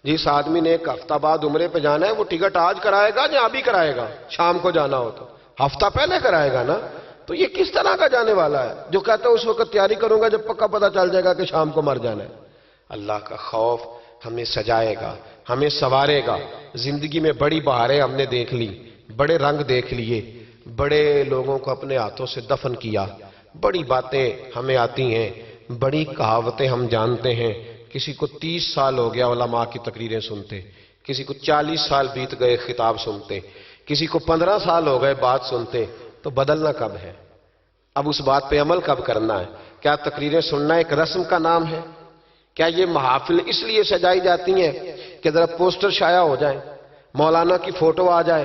جس آدمی نے 1 ہفتہ بعد عمرے پہ جانا ہے وہ ٹکٹ آج کرائے گا یا ابھی کرائے گا؟ شام کو جانا ہو تو ہفتہ پہلے کرائے گا نا۔ تو یہ کس طرح کا جانے والا ہے جو کہتا ہے اس وقت تیاری کروں گا جب پکا پتہ چل جائے گا کہ شام کو مر جانا ہے؟ اللہ کا خوف ہمیں سجائے گا، ہمیں سنوارے گا۔ زندگی میں بڑی بہاریں ہم نے دیکھ لی، بڑے رنگ دیکھ لیے، بڑے لوگوں کو اپنے ہاتھوں سے دفن کیا، بڑی باتیں ہمیں آتی ہیں، بڑی کہاوتیں ہم جانتے ہیں۔ کسی کو 30 سال ہو گیا علماء کی تقریریں سنتے، کسی کو 40 سال بیت گئے خطاب سنتے، کسی کو 15 سال ہو گئے بات سنتے۔ تو بدلنا کب ہے؟ اب اس بات پہ عمل کب کرنا ہے؟ کیا تقریریں سننا ایک رسم کا نام ہے؟ کیا یہ محافل اس لیے سجائی جاتی ہیں کہ ذرا پوسٹر شائع ہو جائیں، مولانا کی فوٹو آ جائے؟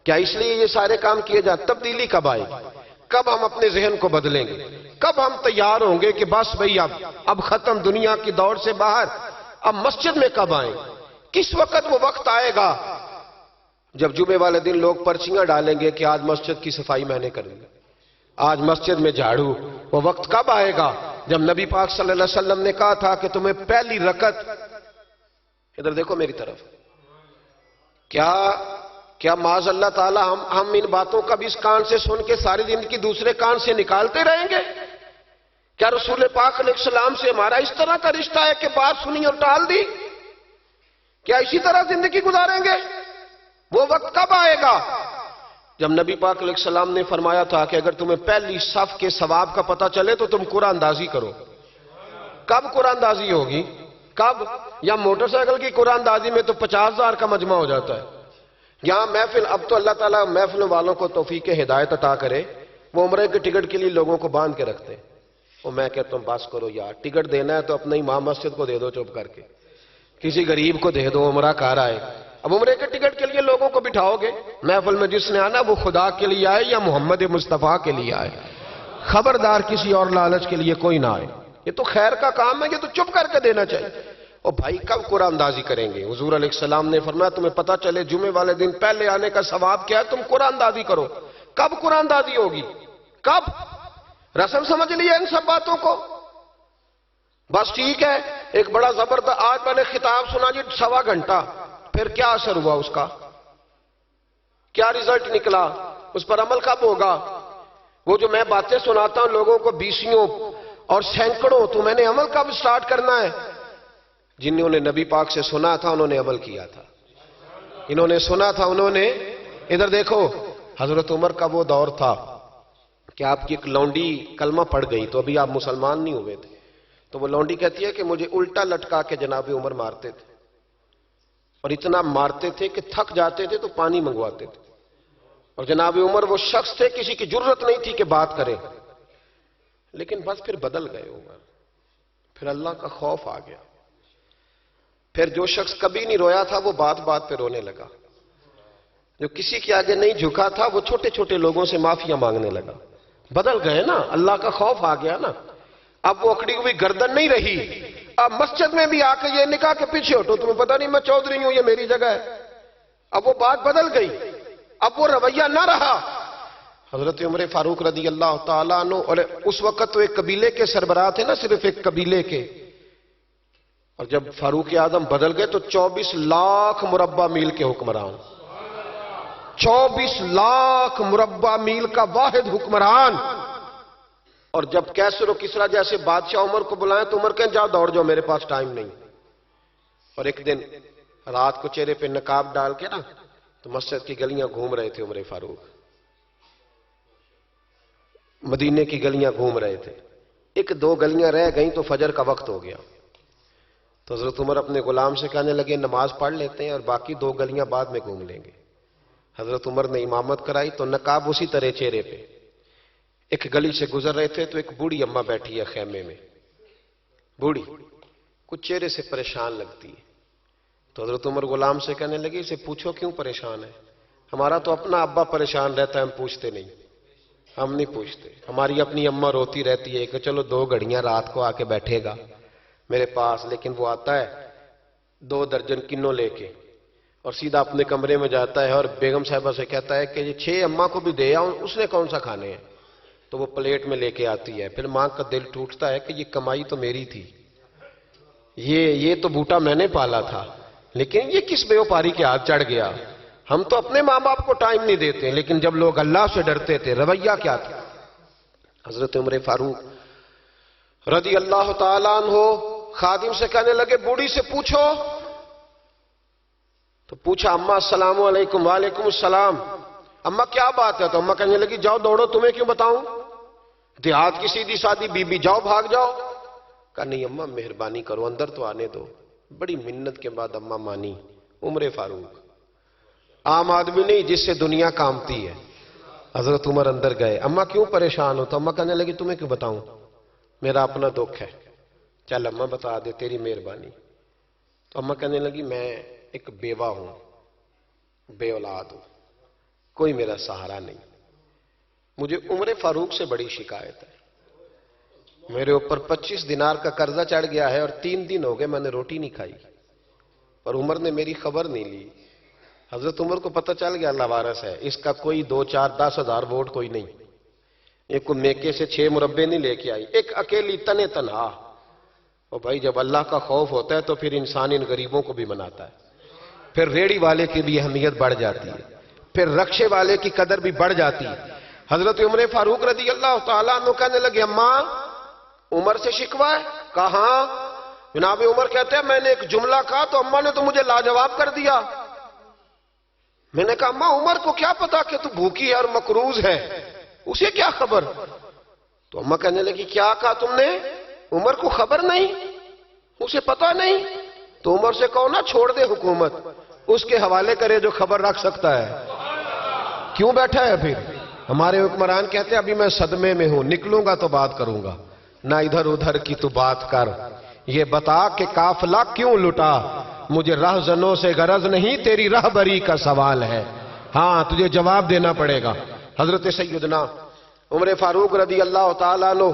کیا اس لیے یہ سارے کام کیے جاتے؟ تبدیلی کب آئے گی؟ کب ہم اپنے ذہن کو بدلیں گے؟ کب ہم تیار ہوں گے کہ بس بھئی اب ختم دنیا کی دوڑ سے باہر، اب مسجد میں کب آئیں؟ کس وقت وہ وقت آئے گا جب جمعے والے دن لوگ پرچیاں ڈالیں گے کہ آج مسجد کی صفائی میں نے کرنی، آج مسجد میں جھاڑو؟ وہ وقت کب آئے گا جب نبی پاک صلی اللہ علیہ وسلم نے کہا تھا کہ تمہیں پہلی رکعت، ادھر دیکھو میری طرف، کیا معاذ اللہ تعالی ہم ان باتوں کا بھی اس کان سے سن کے ساری زندگی دوسرے کان سے نکالتے رہیں گے؟ کیا رسول پاک علیہ السلام سے ہمارا اس طرح کا رشتہ ہے کہ بات سنی اور ٹال دی؟ کیا اسی طرح زندگی گزاریں گے؟ وہ وقت کب آئے گا جب نبی پاک علیہ السلام نے فرمایا تھا کہ اگر تمہیں پہلی صف کے ثواب کا پتہ چلے تو تم قرآن اندازی کرو. کب قرآن اندازی ہوگی؟ کب؟ یا موٹر سائیکل کی قرآن اندازی میں تو 50,000 کا مجمع ہو جاتا ہے. یہاں محفل، اب تو اللہ تعالیٰ محفل والوں کو توفیق ہدایت عطا کرے، وہ عمرے کے ٹکٹ کے لیے لوگوں کو باندھ کے رکھتے ہیں. وہ میں کہتا ہوں بس کرو یار، ٹکٹ دینا ہے تو اپنے امام مسجد کو دے دو چپ کر کے، کسی غریب کو دے دو، عمرہ کار آئے. اب عمرے کے ٹکٹ کے لیے لوگوں کو بٹھاؤ گے محفل میں، جس نے آنا وہ خدا کے لیے آئے یا محمد مصطفیٰ کے لیے آئے. خبردار کسی اور لالچ کے لیے کوئی نہ آئے. یہ تو خیر کا کام ہے، یہ تو چپ کر کے دینا چاہیے. اور بھائی کب قرآن اندازی کریں گے؟ حضور علیہ السلام نے فرمایا تمہیں پتہ چلے جمعے والے دن پہلے آنے کا ثواب کیا ہے، تم قرآن اندازی کرو. کب قرآن اندازی ہوگی؟ کب؟ رسم سمجھ لیے ان سب باتوں کو؟ بس ٹھیک ہے، ایک بڑا زبردست آج میں نے خطاب سنا جی 1.25 گھنٹہ، پھر کیا اثر ہوا اس کا؟ کیا رزلٹ نکلا؟ اس پر عمل کب ہوگا؟ وہ جو میں باتیں سناتا ہوں لوگوں کو بیسیوں اور سینکڑوں، تو میں نے عمل کب سٹارٹ کرنا ہے؟ جنہوں نے نبی پاک سے سنا تھا انہوں نے عمل کیا تھا. انہوں نے سنا تھا، انہوں نے، ادھر دیکھو حضرت عمر کا وہ دور تھا کہ آپ کی ایک لونڈی کلمہ پڑھ گئی تو ابھی آپ مسلمان نہیں ہوئے تھے، تو وہ لونڈی کہتی ہے کہ مجھے الٹا لٹکا کے جناب عمر مارتے تھے، اور اتنا مارتے تھے کہ تھک جاتے تھے تو پانی منگواتے تھے. اور جناب عمر وہ شخص تھے کسی کی جرت نہیں تھی کہ بات کرے، لیکن بس پھر بدل گئے عمر. پھر اللہ کا خوف آ گیا. پھر جو شخص کبھی نہیں رویا تھا وہ بات بات پہ رونے لگا. جو کسی کے آگے نہیں جھکا تھا وہ چھوٹے چھوٹے لوگوں سے معافیاں مانگنے لگا. بدل گئے نا، اللہ کا خوف آ گیا نا. اب وہ اکڑی ہوئی گردن نہیں رہی. اب مسجد میں بھی آ کے یہ نکاح کے پیچھے ہٹو، تمہیں پتہ نہیں میں چودھری ہوں، یہ میری جگہ ہے. اب وہ بات بدل گئی، اب وہ رویہ نہ رہا. حضرت عمر فاروق رضی اللہ تعالیٰ عنہ، اور اس وقت تو ایک قبیلے کے سربراہ تھے نا، صرف ایک قبیلے کے. اور جب فاروق اعظم بدل گئے تو 24 لاکھ مربع میل کے حکمران، 24 لاکھ مربع میل کا واحد حکمران. اور جب کیسر و کسرا جیسے بادشاہ عمر کو بلائیں تو عمر کہیں جاؤ دوڑ جاؤ، میرے پاس ٹائم نہیں. اور ایک دن رات کو چہرے پہ نقاب ڈال کے نا تو مسجد کی گلیاں گھوم رہے تھے عمر فاروق، مدینے کی گلیاں گھوم رہے تھے. 1-2 گلیاں رہ گئیں تو فجر کا وقت ہو گیا. تو حضرت عمر اپنے غلام سے کہنے لگے نماز پڑھ لیتے ہیں اور باقی 2 گلیاں بعد میں گھوم لیں گے. حضرت عمر نے امامت کرائی تو نقاب اسی طرح چہرے پہ. ایک گلی سے گزر رہے تھے تو ایک بوڑھی اماں بیٹھی ہے خیمے میں، بوڑھی کچھ چہرے سے پریشان لگتی ہے. تو حضرت عمر غلام سے کہنے لگے اسے پوچھو کیوں پریشان ہے؟ ہمارا تو اپنا ابا پریشان رہتا ہے، ہم پوچھتے نہیں، ہم نہیں پوچھتے. ہماری اپنی اماں روتی رہتی ہے کہ چلو 2 گھڑیاں رات کو آ کے بیٹھے گا میرے پاس، لیکن وہ آتا ہے 2 درجن کنوں لے کے اور سیدھا اپنے کمرے میں جاتا ہے اور بیگم صاحبہ سے کہتا ہے کہ یہ 6 اماں کو بھی دے آؤں، اس نے کون سا کھانے ہیں؟ تو وہ پلیٹ میں لے کے آتی ہے. پھر ماں کا دل ٹوٹتا ہے کہ یہ کمائی تو میری تھی، یہ تو بوٹا میں نے پالا تھا، لیکن یہ کس بیوپاری کے ہاتھ چڑھ گیا. ہم تو اپنے ماں باپ کو ٹائم نہیں دیتے، لیکن جب لوگ اللہ سے ڈرتے تھے رویہ کیا تھا. حضرت عمر فاروق رضی اللہ تعالیٰ عنہ خادم سے کہنے لگے بوڑھی سے پوچھو. تو پوچھا اماں السلام علیکم. وعلیکم السلام. اماں کیا بات ہے؟ تو اماں کہنے لگی جاؤ دوڑو، تمہیں کیوں بتاؤں، دیہات کی سیدھی سادی بی بی، جاؤ بھاگ جاؤ. کہا نہیں اماں مہربانی کرو اندر تو آنے دو. بڑی منت کے بعد اماں مانی. عمر فاروق عام آدمی نہیں جس سے دنیا کامتی ہے. حضرت عمر اندر گئے. اماں کیوں پریشان ہو؟ تو اماں کہنے لگی تمہیں کیوں بتاؤں، میرا اپنا دکھ ہے. چل اماں بتا دے، تیری مہربانی. تو اماں کہنے لگی میں ایک بیوہ ہوں، بے اولاد ہوں، کوئی میرا سہارا نہیں. مجھے عمر فاروق سے بڑی شکایت ہے، میرے اوپر 25 دینار کا قرضہ چڑھ گیا ہے اور 3 دن ہو گئے میں نے روٹی نہیں کھائی، اور عمر نے میری خبر نہیں لی. حضرت عمر کو پتہ چل گیا لوارث ہے، اس کا کوئی 2 4 10 ہزار ووٹ کوئی نہیں. ایک کو میکے سے 6 مربے نہیں لے کے آئی، ایک اکیلی تنے تنہا. اور بھائی جب اللہ کا خوف ہوتا ہے تو پھر انسان ان غریبوں کو بھی مناتا ہے. پھر ریڑی والے کی بھی اہمیت بڑھ جاتی ہے، پھر رکشے والے کی قدر بھی بڑھ جاتی ہے. حضرت عمر فاروق رضی اللہ تعالیٰ عنہ کہنے لگے اماں عمر سے شکوہ ہے؟ کہاں؟ جناب عمر کہتے ہیں میں نے ایک جملہ کہا تو اماں نے تو مجھے لاجواب کر دیا. میں نے کہا اماں عمر کو کیا پتا کہ تو بھوکی ہے اور مقروض ہے، اسے کیا خبر؟ تو اماں کہنے لگی کیا کہا تم نے؟ عمر کو خبر نہیں، اسے پتا نہیں؟ تو عمر سے کہو نا چھوڑ دے حکومت، اس کے حوالے کرے جو خبر رکھ سکتا ہے۔ کیوں بیٹھا ہے پھر؟ ہمارے حکمران کہتے ہیں ابھی میں صدمے میں ہوں، نکلوں گا تو بات کروں گا، نہ ادھر ادھر کی تو بات کر، یہ بتا کہ قافلہ کیوں لٹا، مجھے رہزنوں سے غرض نہیں، تیری رہبری کا سوال ہے، ہاں تجھے جواب دینا پڑے گا۔ حضرت سیدنا عمر فاروق رضی اللہ تعالیٰ عنہ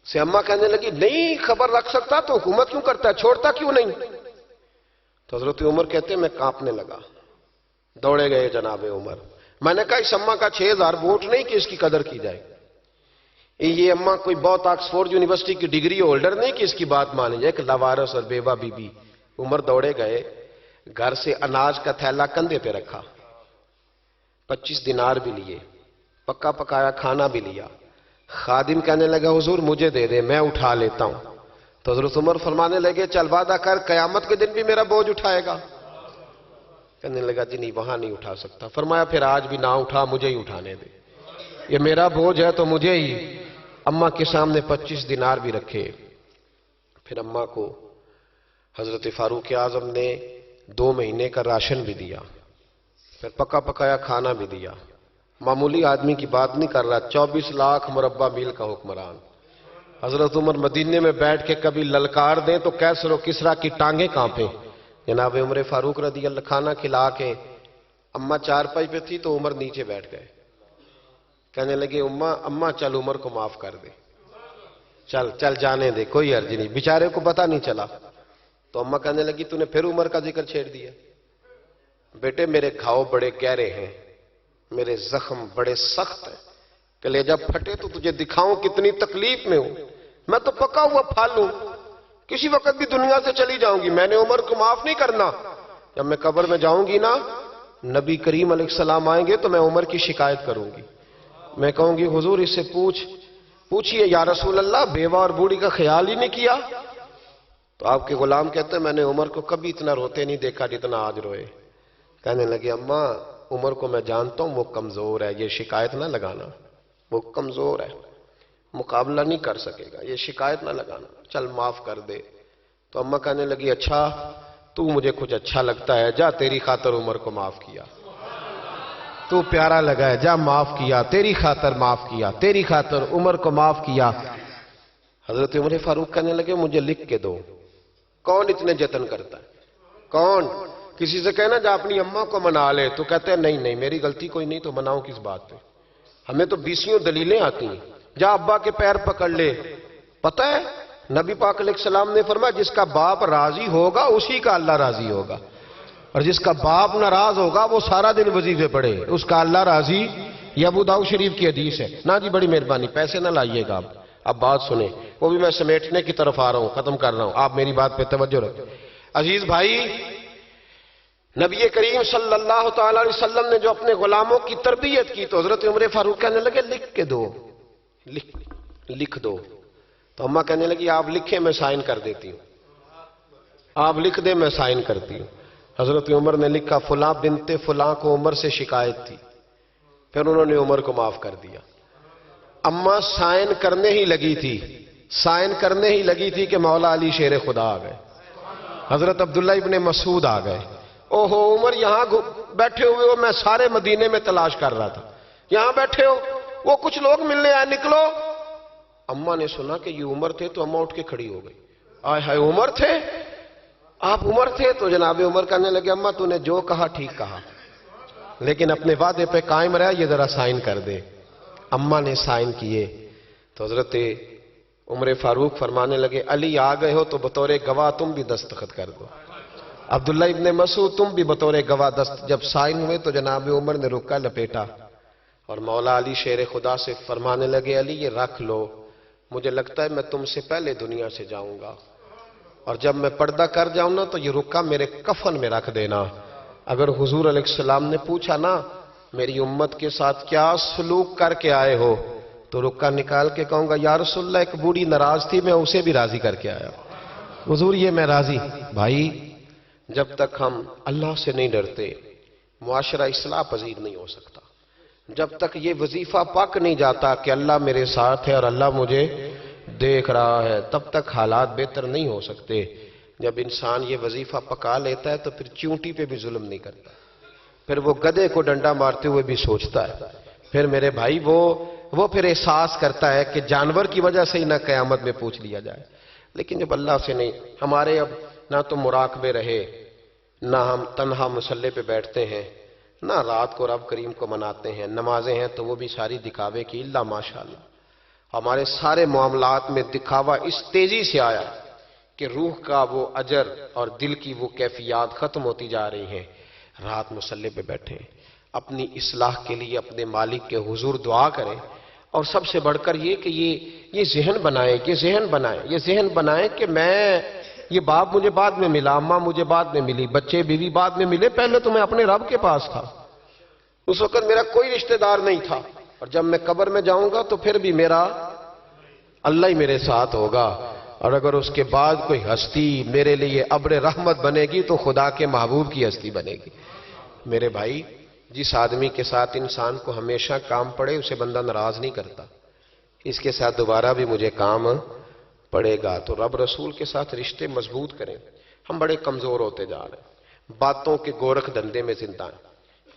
سے اماں کہنے لگی نہیں خبر رکھ سکتا تو حکومت کیوں کرتا ہے، چھوڑتا کیوں نہیں؟ تو حضرت عمر کہتے ہیں میں کانپنے لگا، دوڑے گئے جناب عمر۔ میں نے کہا اس اماں کا 6000 ووٹ نہیں کہ اس کی قدر کی جائے، یہ اماں کوئی بہت آکسفورڈ یونیورسٹی کی ڈگری ہولڈر نہیں کہ اس کی بات مانی جائے، کہ لاوارث اور بیوہ بی بی۔ عمر دوڑے گئے، گھر سے اناج کا تھیلا کندھے پہ رکھا، 25 دینار بھی لیے، پکا پکایا کھانا بھی لیا۔ خادم کہنے لگا حضور مجھے دے دے میں اٹھا لیتا ہوں۔ تو حضرت عمر فرمانے لگے چل وعدہ کر قیامت کے دن بھی میرا بوجھ اٹھائے گا؟ کہنے لگا جی نہیں وہاں نہیں اٹھا سکتا۔ فرمایا پھر آج بھی نہ اٹھا، مجھے ہی اٹھانے دے، یہ میرا بوجھ ہے تو مجھے ہی۔ اماں کے سامنے 25 دینار بھی رکھے۔ پھر اماں کو حضرت فاروق اعظم نے 2 مہینے کا راشن بھی دیا، پھر پکا پکایا کھانا بھی دیا۔ معمولی آدمی کی بات نہیں کر رہا، 24 لاکھ مربع میل کا حکمران۔ حضرت عمر مدینے میں بیٹھ کے کبھی للکار دیں تو کیسر و کسریٰ کی ٹانگیں کانپیں۔ جناب عمر فاروق رضی اللہ کھانا کھلا کے اماں چارپائی پہ تھی تو عمر نیچے بیٹھ گئے، کہنے لگے اماں چل عمر کو معاف کر دے، چل جانے دے، کوئی عرض نہیں، بیچارے کو پتہ نہیں چلا۔ تو اماں کہنے لگی تو نے پھر عمر کا ذکر چھیڑ دیا۔ بیٹے میرے گھاؤ بڑے گہرے ہیں، میرے زخم بڑے سخت ہیں، کلیجہ پھٹے تو تجھے دکھاؤں کتنی تکلیف میں ہوں، میں تو پکا ہوا پھل ہوں، کسی وقت بھی دنیا سے چلی جاؤں گی، میں نے عمر کو معاف نہیں کرنا۔ جب میں قبر میں جاؤں گی نا، نبی کریم علیہ السلام آئیں گے تو میں عمر کی شکایت کروں گی، میں کہوں گی حضور اس سے پوچھئے یا رسول اللہ بیوہ اور بوڑھی کا خیال ہی نہیں کیا؟ تو آپ کے غلام کہتے ہیں میں نے عمر کو کبھی اتنا روتے نہیں دیکھا جتنا آج روئے۔ کہنے لگے اماں عمر کو میں جانتا ہوں وہ کمزور ہے، یہ شکایت نہ لگانا، وہ کمزور ہے، مقابلہ نہیں کر سکے گا، یہ شکایت نہ لگانا، چل معاف کر دے۔ تو اماں کہنے لگی اچھا تو مجھے کچھ اچھا لگتا ہے، جا تیری خاطر عمر کو معاف کیا، تو پیارا لگا ہے، جا معاف کیا، تیری خاطر معاف کیا، تیری خاطر عمر کو معاف کیا۔ حضرت عمر فاروق کہنے لگے مجھے لکھ کے دو، کون اتنے جتن کرتا ہے؟ کون؟ کسی سے کہنا جا اپنی اماں کو منا لے، تو کہتے ہیں نہیں میری غلطی کوئی نہیں تو مناؤں کس بات پہ، ہمیں تو 20 دلیلیں آتی ہیں، جا ابا کے پیر پکڑ لے۔ پتہ ہے نبی پاک علیہ السلام نے فرمایا جس کا باپ راضی ہوگا اسی کا اللہ راضی ہوگا، اور جس کا باپ ناراض ہوگا وہ سارا دن وظیفے پڑھے، اس کا اللہ راضی۔ یہ ابو داؤد شریف کی حدیث ہے نا جی، بڑی مہربانی پیسے نہ لائیے گا آپ، اب بات سنیں، وہ بھی میں سمیٹنے کی طرف آ رہا ہوں، ختم کر رہا ہوں، آپ میری بات پہ توجہ رکھیں۔ عزیز بھائی، نبی کریم صلی اللہ تعالیٰ علیہ وسلم نے جو اپنے غلاموں کی تربیت کی تو حضرت عمر فاروق کہنے لگے لکھ کے دو، لکھ دو۔ تو اماں کہنے لگی آپ لکھیں میں سائن کر دیتی ہوں، آپ لکھ دیں میں سائن کرتی ہوں۔ حضرت عمر نے لکھا فلاں بنت فلاں کو عمر سے شکایت تھی، پھر انہوں نے عمر کو معاف کر دیا۔ اماں سائن کرنے ہی لگی تھی کہ مولا علی شیر خدا آ گئے، حضرت عبداللہ ابن مسعود آ گئے۔ اوہو عمر یہاں بیٹھے ہوئے ہو، میں سارے مدینے میں تلاش کر رہا تھا، یہاں بیٹھے ہو، وہ کچھ لوگ ملنے آئے، نکلو۔ اماں نے سنا کہ یہ عمر تھے تو اماں اٹھ کے کھڑی ہو گئی، آئے ہائے عمر تھے، آپ عمر تھے؟ تو جناب عمر کہنے لگے اماں تو نے جو کہا ٹھیک کہا، لیکن اپنے وعدے پہ قائم رہا، یہ ذرا سائن کر دے۔ اماں نے سائن کیے تو حضرت عمر فاروق فرمانے لگے علی آ گئے ہو تو بطور گواہ تم بھی دستخط کر دو، عبداللہ ابن مسعود تم بھی بطور گواہ جب سائن ہوئے تو جناب عمر نے رکا لپیٹا اور مولا علی شیر خدا سے فرمانے لگے علی یہ رکھ لو، مجھے لگتا ہے میں تم سے پہلے دنیا سے جاؤں گا، اور جب میں پردہ کر جاؤں نا تو یہ رکا میرے کفن میں رکھ دینا، اگر حضور علیہ السلام نے پوچھا نا میری امت کے ساتھ کیا سلوک کر کے آئے ہو تو رکا نکال کے کہوں گا یا رسول اللہ ایک بوڑھی ناراض تھی میں اسے بھی راضی کر کے آیا، حضور یہ میں راضی۔ بھائی جب تک ہم اللہ سے نہیں ڈرتے معاشرہ اصلاح پذیر نہیں ہو سکتا۔ جب تک یہ وظیفہ پک نہیں جاتا کہ اللہ میرے ساتھ ہے اور اللہ مجھے دیکھ رہا ہے، تب تک حالات بہتر نہیں ہو سکتے۔ جب انسان یہ وظیفہ پکا لیتا ہے تو پھر چونٹی پہ بھی ظلم نہیں کرتا، پھر وہ گدھے کو ڈنڈا مارتے ہوئے بھی سوچتا ہے، پھر میرے بھائی وہ پھر احساس کرتا ہے کہ جانور کی وجہ سے ہی نہ قیامت میں پوچھ لیا جائے۔ لیکن جب اللہ سے نہیں، ہمارے اب نہ تو مراقبے رہے، نہ ہم تنہا مصلی پہ بیٹھتے ہیں، نہ رات کو رب کریم کو مناتے ہیں، نمازیں ہیں تو وہ بھی ساری دکھاوے کی، اللہ ماشاءاللہ ہمارے سارے معاملات میں دکھاوا اس تیزی سے آیا کہ روح کا وہ اجر اور دل کی وہ کیفیات ختم ہوتی جا رہی ہیں۔ رات مصلی پہ بیٹھیں، اپنی اصلاح کے لیے اپنے مالک کے حضور دعا کریں، اور سب سے بڑھ کر یہ کہ یہ ذہن بنائیں کہ یہ باپ مجھے بعد میں ملا، اماں مجھے بعد میں ملی، بچے بیوی بعد میں ملے، پہلے تو میں اپنے رب کے پاس تھا، اس وقت میرا کوئی رشتہ دار نہیں تھا، اور جب میں قبر میں جاؤں گا تو پھر بھی میرا اللہ ہی میرے ساتھ ہوگا، اور اگر اس کے بعد کوئی ہستی میرے لیے ابر رحمت بنے گی تو خدا کے محبوب کی ہستی بنے گی۔ میرے بھائی، جس آدمی کے ساتھ انسان کو ہمیشہ کام پڑے اسے بندہ ناراض نہیں کرتا، اس کے ساتھ دوبارہ بھی مجھے کام پڑے گا، تو رب رسول کے ساتھ رشتے مضبوط کریں۔ ہم بڑے کمزور ہوتے جا رہے ہیں، باتوں کے گورکھ دھندے میں زندہ ہیں،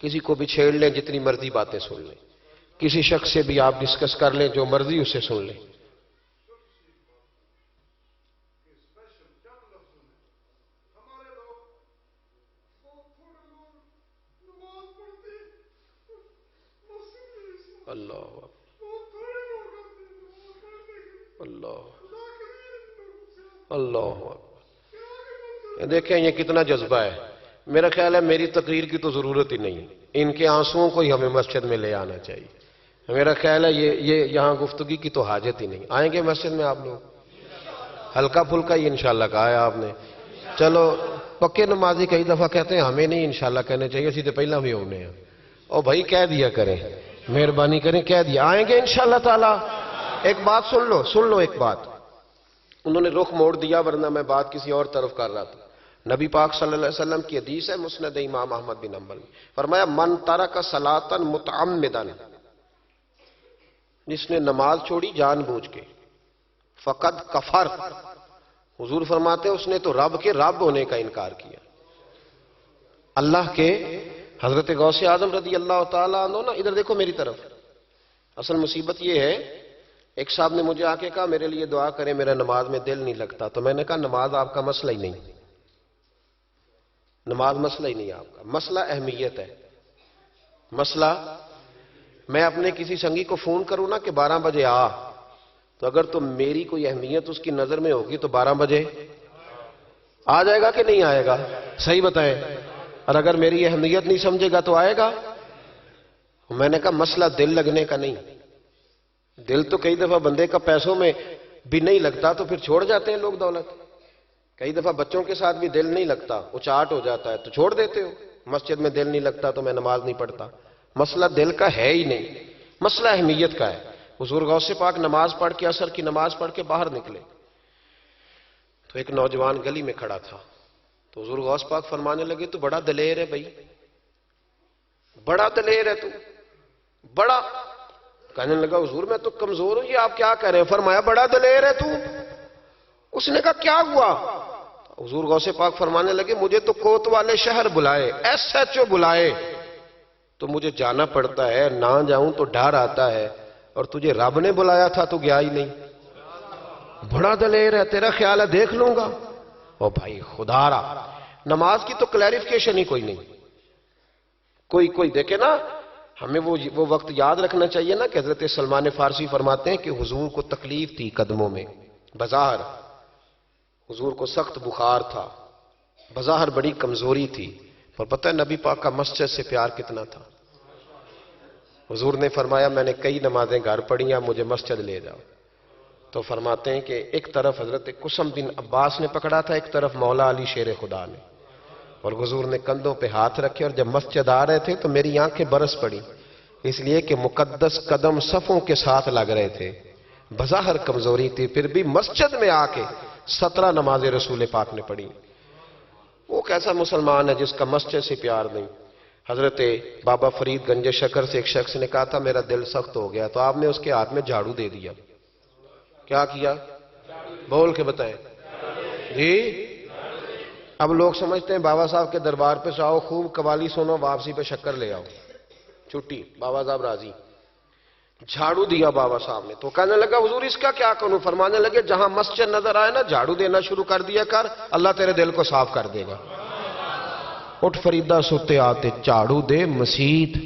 کسی کو بھی چھیڑ لیں، جتنی مرضی باتیں سن لیں، کسی شخص سے بھی آپ ڈسکس کر لیں، جو مرضی اسے سن لیں۔ اللہ اللہ اللہ، دیکھیں یہ کتنا جذبہ ہے۔ میرا خیال ہے میری تقریر کی تو ضرورت ہی نہیں، ان کے آنسوؤں کو ہی ہمیں مسجد میں لے آنا چاہیے۔ میرا خیال ہے یہ یہاں گفتگی کی تو حاجت ہی نہیں۔ آئیں گے مسجد میں آپ لوگ؟ ہلکا پھلکا ہی انشاءاللہ کہا ہے آپ نے۔ چلو، پکے نمازی کئی دفعہ کہتے ہیں ہمیں نہیں انشاءاللہ کہنے چاہیے، اسی تو پہلا بھی ہونے ہیں، اور بھائی کہہ دیا کریں، مہربانی کریں کہہ دیا۔ آئیں گے انشاءاللہ تعالی؟ ایک بات سن لو ایک بات، انہوں نے رخ موڑ دیا ورنہ میں بات کسی اور طرف کر رہا تھا۔ نبی پاک صلی اللہ علیہ وسلم کی حدیث ہے مسند امام احمد بن حنبل میں، فرمایا من ترک صلاۃ متعمدا، جس نے نماز چھوڑی جان بوجھ کے، فقد کفر، حضور فرماتے ہیں اس نے تو رب کے رب ہونے کا انکار کیا۔ اللہ کے حضرت غوث اعظم رضی اللہ تعالیٰ عنہ نا، ادھر دیکھو میری طرف، اصل مصیبت یہ ہے، ایک صاحب نے مجھے آ کے کہا میرے لیے دعا کریں، میرا نماز میں دل نہیں لگتا، تو میں نے کہا نماز آپ کا مسئلہ ہی نہیں، نماز مسئلہ ہی نہیں آپ کا، مسئلہ اہمیت ہے۔ مسئلہ، میں اپنے کسی سنگی کو فون کروں نا کہ 12 بجے آ، تو اگر تو میری کوئی اہمیت اس کی نظر میں ہوگی تو 12 بجے آ جائے گا کہ نہیں آئے گا؟ صحیح بتائیں، اور اگر میری اہمیت نہیں سمجھے گا تو آئے گا؟ میں نے کہا مسئلہ دل لگنے کا نہیں، دل تو کئی دفعہ بندے کا پیسوں میں بھی نہیں لگتا تو پھر چھوڑ جاتے ہیں لوگ دولت، کئی دفعہ بچوں کے ساتھ بھی دل نہیں لگتا، اچاٹ ہو جاتا ہے تو چھوڑ دیتے ہو، مسجد میں دل نہیں لگتا تو میں نماز نہیں پڑھتا۔ مسئلہ دل کا ہے ہی نہیں، مسئلہ اہمیت کا ہے۔ حضور غوث پاک نماز پڑھ کے، عصر کی نماز پڑھ کے باہر نکلے تو ایک نوجوان گلی میں کھڑا تھا، تو حضور غوث پاک فرمانے لگے تو بڑا دلیر ہے بھائی، بڑا دلیر ہے تو، بڑا۔ کہنے لگا حضور میں تو کمزور ہوں، یہ آپ کیا کہہ رہے ہیں؟ فرمایا بڑا دلیر ہے تو۔ اس نے کہا کیا ہوا؟ حضور غوث پاک فرمانے لگے مجھے تو کوت والے شہر بلائے، SHO بلائے تو مجھے جانا پڑتا ہے، نہ جاؤں تو ڈر آتا ہے، اور تجھے رب نے بلایا تھا تو گیا ہی نہیں، بڑا دلیر ہے، تیرا خیال ہے دیکھ لوں گا۔ او بھائی خدا را، نماز کی تو کلیریفیکیشن ہی کوئی نہیں، کوئی دیکھے نا، ہمیں وہ وقت یاد رکھنا چاہیے نا کہ حضرت سلمان فارسی فرماتے ہیں کہ حضور کو تکلیف تھی قدموں میں، بظاہر حضور کو سخت بخار تھا، بظاہر بڑی کمزوری تھی، پر پتہ ہے نبی پاک کا مسجد سے پیار کتنا تھا۔ حضور نے فرمایا میں نے کئی نمازیں گھر پڑھی ہیں، مجھے مسجد لے جاؤ، تو فرماتے ہیں کہ ایک طرف حضرت قسم بن عباس نے پکڑا تھا، ایک طرف مولا علی شیر خدا نے، اور حضور نے کندھوں پہ ہاتھ رکھے، اور جب مسجد آ رہے تھے تو میری آنکھیں برس پڑی، اس لیے کہ مقدس قدم صفوں کے ساتھ لگ رہے تھے، بظاہر کمزوری تھی، پھر بھی مسجد میں آ کے 17 نمازیں رسول پاک نے پڑھی۔ وہ کیسا مسلمان ہے جس کا مسجد سے پیار نہیں؟ حضرت بابا فرید گنج شکر سے ایک شخص نے کہا تھا میرا دل سخت ہو گیا، تو آپ نے اس کے ہاتھ میں جھاڑو دے دیا. کیا کیا؟ بول کے بتائیں جی. اب لوگ سمجھتے ہیں بابا صاحب کے دربار پہ جاؤ، خوب قوالی سنو، واپسی پہ شکر لے آؤ، چھٹی، بابا صاحب راضی. جھاڑو دیا بابا صاحب نے، تو کہنے لگا حضور اس کا کیا کروں؟ فرمانے لگے جہاں مسجد نظر آئے نا جھاڑو دینا شروع کر دیا کر، اللہ تیرے دل کو صاف کر دے گا. اٹھ فریدہ ستے آتے جھاڑو دے مسیت،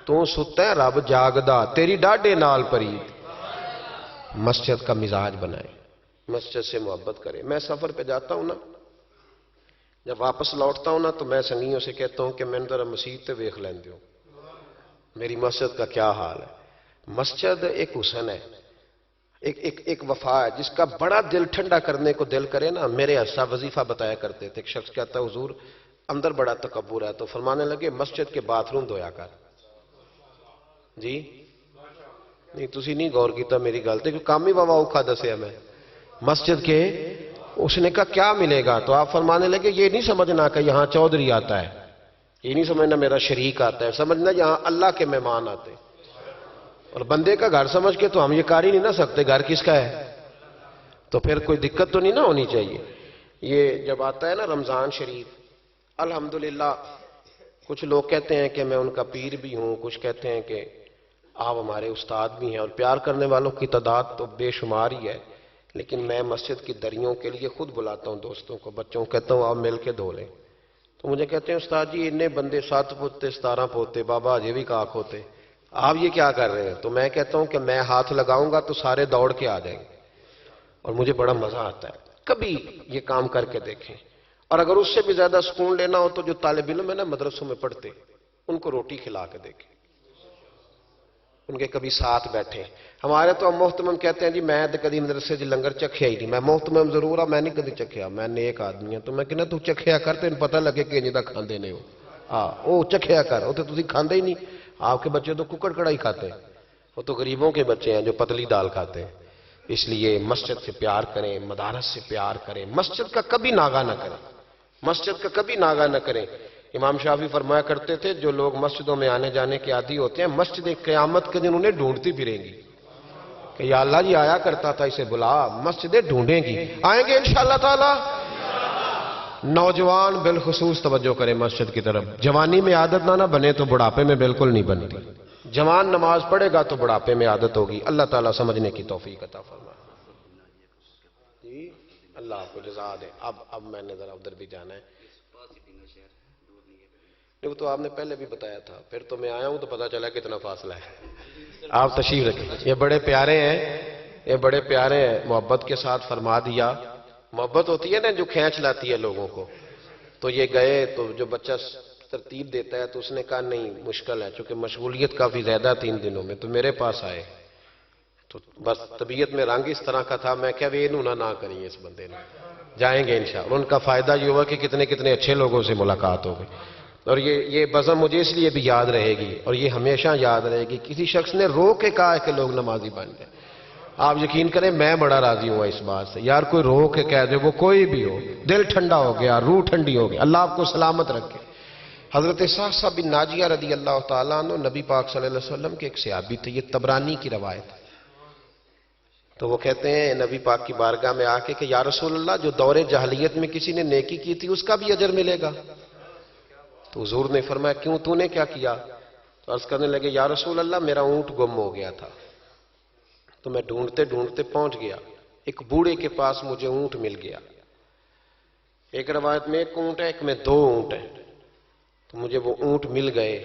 تو ستا ہے رب جاگدا تیری ڈاڈے نال پرید. مسجد کا مزاج بنائے، مسجد سے محبت کرے. میں سفر پہ جاتا ہوں نا، جب واپس لوٹتا ہوں نا تو میں سنگیوں سے کہتا ہوں کہ میں ذرا مسجد تے ویکھ لیندے ہو میری مسجد کا کیا حال ہے. مسجد ایک حسن ہے، ایک وفا ہے جس کا بڑا دل ٹھنڈا کرنے کو دل کرے نا. میرے صاحب وظیفہ بتایا کرتے تھے، ایک شخص کہتا ہے حضور اندر بڑا تکبر ہے، تو فرمانے لگے مسجد کے باتھ روم دھویا کر. جی نہیں تسی نہیں غور کیتا میری گل تے، کیوں کام ہی بابا اوکھا دسیا میں مسجد کے. اس نے کہا کیا ملے گا؟ تو آپ فرمانے لگے یہ نہیں سمجھنا کہ یہاں چودھری آتا ہے، یہ نہیں سمجھنا میرا شریک آتا ہے، سمجھنا یہاں اللہ کے مہمان آتے ہیں. اور بندے کا گھر سمجھ کے تو ہم یہ کر ہی نہیں نہ سکتے گھر کس کا ہے، تو پھر کوئی دقت تو نہیں نہ ہونی چاہیے. یہ جب آتا ہے نا رمضان شریف، الحمدللہ کچھ لوگ کہتے ہیں کہ میں ان کا پیر بھی ہوں، کچھ کہتے ہیں کہ آپ ہمارے استاد بھی ہیں، اور پیار کرنے والوں کی تعداد تو بے شمار ہی ہے. لیکن میں مسجد کی دریوں کے لیے خود بلاتا ہوں دوستوں کو، بچوں کو کہتا ہوں آپ مل کے دھو لیں. تو مجھے کہتے ہیں استاد جی اتنے بندے 7 پوتے 17 پوتے بابا اجے بھی کاک ہوتے، آپ یہ کیا کر رہے ہیں؟ تو میں کہتا ہوں کہ میں ہاتھ لگاؤں گا تو سارے دوڑ کے آ جائیں گے، اور مجھے بڑا مزہ آتا ہے. کبھی یہ کام کر کے دیکھیں. اور اگر اس سے بھی زیادہ سکون لینا ہو تو جو طالب علم ہے نا مدرسوں میں پڑھتے، ان کو روٹی کھلا کے دیکھیں، ان کے کبھی ساتھ بیٹھیں. ہمارے تو ہم محتمم کہتے ہیں جی میں تو کدی مدرسے جی لنگر چکھیا ہی نہیں. میں محتمم ضرور ہوں، میں نہیں کدی چکھیا، میں نیک آدمی ہوں. تو میں کہنا تو چکھیا کر تین پتہ لگے کہ جدہ کھاندے نے ہو. ہاں وہ چکھیا کر، وہ تو تسی کھاندے ہی نہیں. آپ کے بچے تو ککڑ کڑائی کھاتے ہیں، وہ تو غریبوں کے بچے ہیں جو پتلی دال کھاتے ہیں. اس لیے مسجد سے پیار کریں، مدارس سے پیار کریں، مسجد کا کبھی ناغہ نہ کریں، مسجد کا کبھی ناغہ نہ کریں. امام شافعی فرمایا کرتے تھے جو لوگ مسجدوں میں آنے جانے کے عادی ہوتے ہیں، مسجد قیامت کے دن انہیں ڈھونڈتی پھریں گی کہ یا اللہ جی آیا کرتا تھا اسے بلا. مسجدیں ڈھونڈیں گی، آئیں گے انشاءاللہ تعالی. نوجوان بالخصوص توجہ کریں مسجد کی طرف. جوانی میں عادت نہ بنے تو بڑھاپے میں بالکل نہیں بنتی. جوان نماز پڑھے گا تو بڑھاپے میں عادت ہوگی. اللہ تعالیٰ سمجھنے کی توفیق عطا فرمائے. جی اللہ آپ کو جزا دے. اب میں نے ذرا ادھر بھی جانا ہے. نہیں تو آپ نے پہلے بھی بتایا تھا، پھر تو میں آیا ہوں تو پتا چلا کتنا فاصلہ ہے. آپ تشریف رکھیں. یہ بڑے پیارے ہیں، یہ بڑے پیارے ہیں، محبت کے ساتھ فرما دیا. محبت ہوتی ہے نا جو کھینچ لاتی ہے لوگوں کو. تو یہ گئے تو جو بچہ ترتیب دیتا ہے تو اس نے کہا نہیں مشکل ہے، چونکہ مشغولیت کافی زیادہ 3 دنوں میں، تو میرے پاس آئے. تو بس طبیعت میں رنگ اس طرح کا تھا، میں کہا وہ انہوں نہ کریں اس بندے نے، جائیں گے انشاءاللہ. ان کا فائدہ یہ ہوا کہ کتنے کتنے اچھے لوگوں سے ملاقات ہو گئی. اور یہ بزم مجھے اس لیے بھی یاد رہے گی، اور یہ ہمیشہ یاد رہے گی. کسی شخص نے رو کے کہا ہے کہ لوگ نمازی بن جائیں. آپ یقین کریں میں بڑا راضی ہوا اس بات سے. یار کوئی رو کے کہہ دے، وہ کوئی بھی ہو، دل ٹھنڈا ہو گیا، روح ٹھنڈی ہو گئی. اللہ آپ کو سلامت رکھے. حضرت صحصح بن ناجیہ رضی اللہ تعالیٰ عنہ نبی پاک صلی اللہ علیہ وسلم کے ایک صحابی تھے. یہ طبرانی کی روایت ہے. تو وہ کہتے ہیں نبی پاک کی بارگاہ میں آ کے کہ یا رسول اللہ جو دور جاہلیت میں کسی نے نیکی کی تھی اس کا بھی اجر ملے گا؟ تو حضور نے فرمایا کیوں، تو نے کیا کیا؟ تو عرض کرنے لگے یا رسول اللہ میرا اونٹ گم ہو گیا تھا، تو میں ڈھونڈتے ڈھونڈتے پہنچ گیا. ایک بوڑھے کے پاس مجھے اونٹ مل گیا. ایک روایت میں 1 اونٹ ہے، ایک میں 2 اونٹ ہیں. تو مجھے وہ اونٹ مل گئے.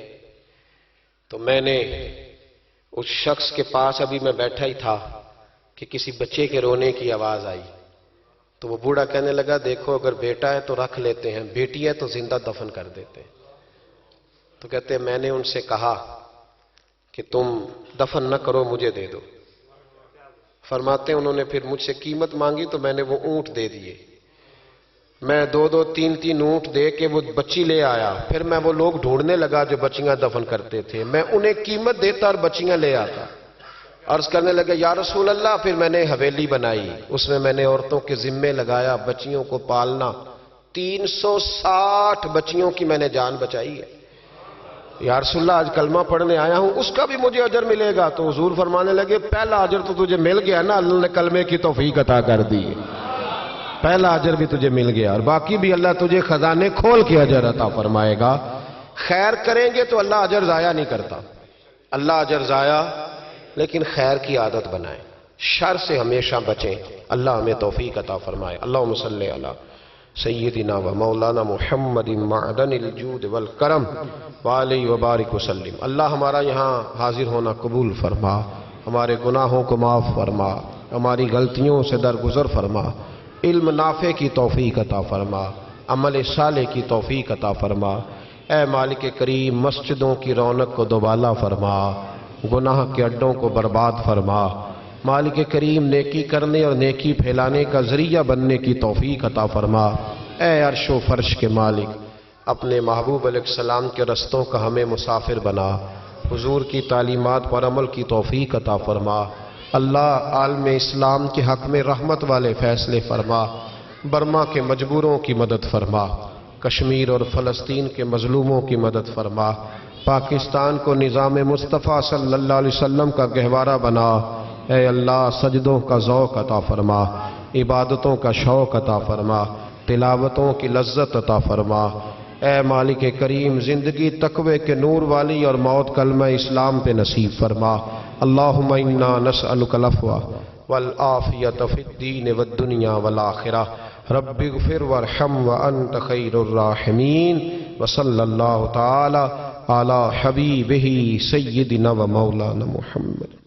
تو میں نے اس شخص کے پاس ابھی میں بیٹھا ہی تھا کہ کسی بچے کے رونے کی آواز آئی. تو وہ بوڑھا کہنے لگا دیکھو اگر بیٹا ہے تو رکھ لیتے ہیں، بیٹی ہے تو زندہ دفن کر دیتے ہیں. تو کہتے ہیں میں نے ان سے کہا کہ تم دفن نہ کرو، مجھے دے دو. فرماتے ہیں انہوں نے پھر مجھ سے قیمت مانگی تو میں نے وہ اونٹ دے دیے. میں 2 3 اونٹ دے کے وہ بچی لے آیا. پھر میں وہ لوگ ڈھونڈنے لگا جو بچیاں دفن کرتے تھے، میں انہیں قیمت دیتا اور بچیاں لے آتا. عرض کرنے لگے یا رسول اللہ پھر میں نے حویلی بنائی، اس میں نے عورتوں کے ذمے لگایا بچیوں کو پالنا. 360 بچیوں کی میں نے جان بچائی ہے. یا رسول اللہ آج کلمہ پڑھنے آیا ہوں، اس کا بھی مجھے اجر ملے گا؟ تو حضور فرمانے لگے پہلا اجر تو تجھے مل گیا نا، اللہ نے کلمے کی توفیق عطا کر دی، پہلا اجر بھی تجھے مل گیا، اور باقی بھی اللہ تجھے خزانے کھول کے اجر عطا فرمائے گا۔ خیر کریں گے تو اللہ اجر ضائع نہیں کرتا، اللہ اجر ضائع، لیکن خیر کی عادت بنائیں، شر سے ہمیشہ بچیں، اللہ ہمیں توفیق عطا فرمائے۔ اللہم صلی علی سیدنا و مولانا محمد معدن الجود والکرم وعلیہ وبارک وسلم۔ اللہ ہمارا یہاں حاضر ہونا قبول فرما، ہمارے گناہوں کو معاف فرما، ہماری غلطیوں سے درگزر فرما، علم نافع کی توفیق عطا فرما، عمل صالح کی توفیق عطا فرما۔ اے مالک کریم، مسجدوں کی رونق کو دوبالا فرما، گناہ کے اڈوں کو برباد فرما۔ مالک کریم، نیکی کرنے اور نیکی پھیلانے کا ذریعہ بننے کی توفیق عطا فرما۔ اے عرش و فرش کے مالک، اپنے محبوب علیہ السلام کے رستوں کا ہمیں مسافر بنا، حضور کی تعلیمات پر عمل کی توفیق عطا فرما۔ اللہ عالم اسلام کے حق میں رحمت والے فیصلے فرما، برما کے مجبوروں کی مدد فرما، کشمیر اور فلسطین کے مظلوموں کی مدد فرما، پاکستان کو نظام مصطفیٰ صلی اللہ علیہ وسلم کا گہوارہ بنا۔ اے اللہ، سجدوں کا ذوق عطا فرما، عبادتوں کا شوق عطا فرما، تلاوتوں کی لذت عطا فرما۔ اے مالک کریم، زندگی تقوی کے نور والی اور موت کلمہ اسلام پہ نصیب فرما۔ اللہم انا نسألک العفو والعافیۃ فی الدین والدنیا والآخرہ۔ رب اغفر وارحم وانت خیر الراحمین، وصلی اللہ تعالی علی حبیبہ سیدنا و مولانا محمد۔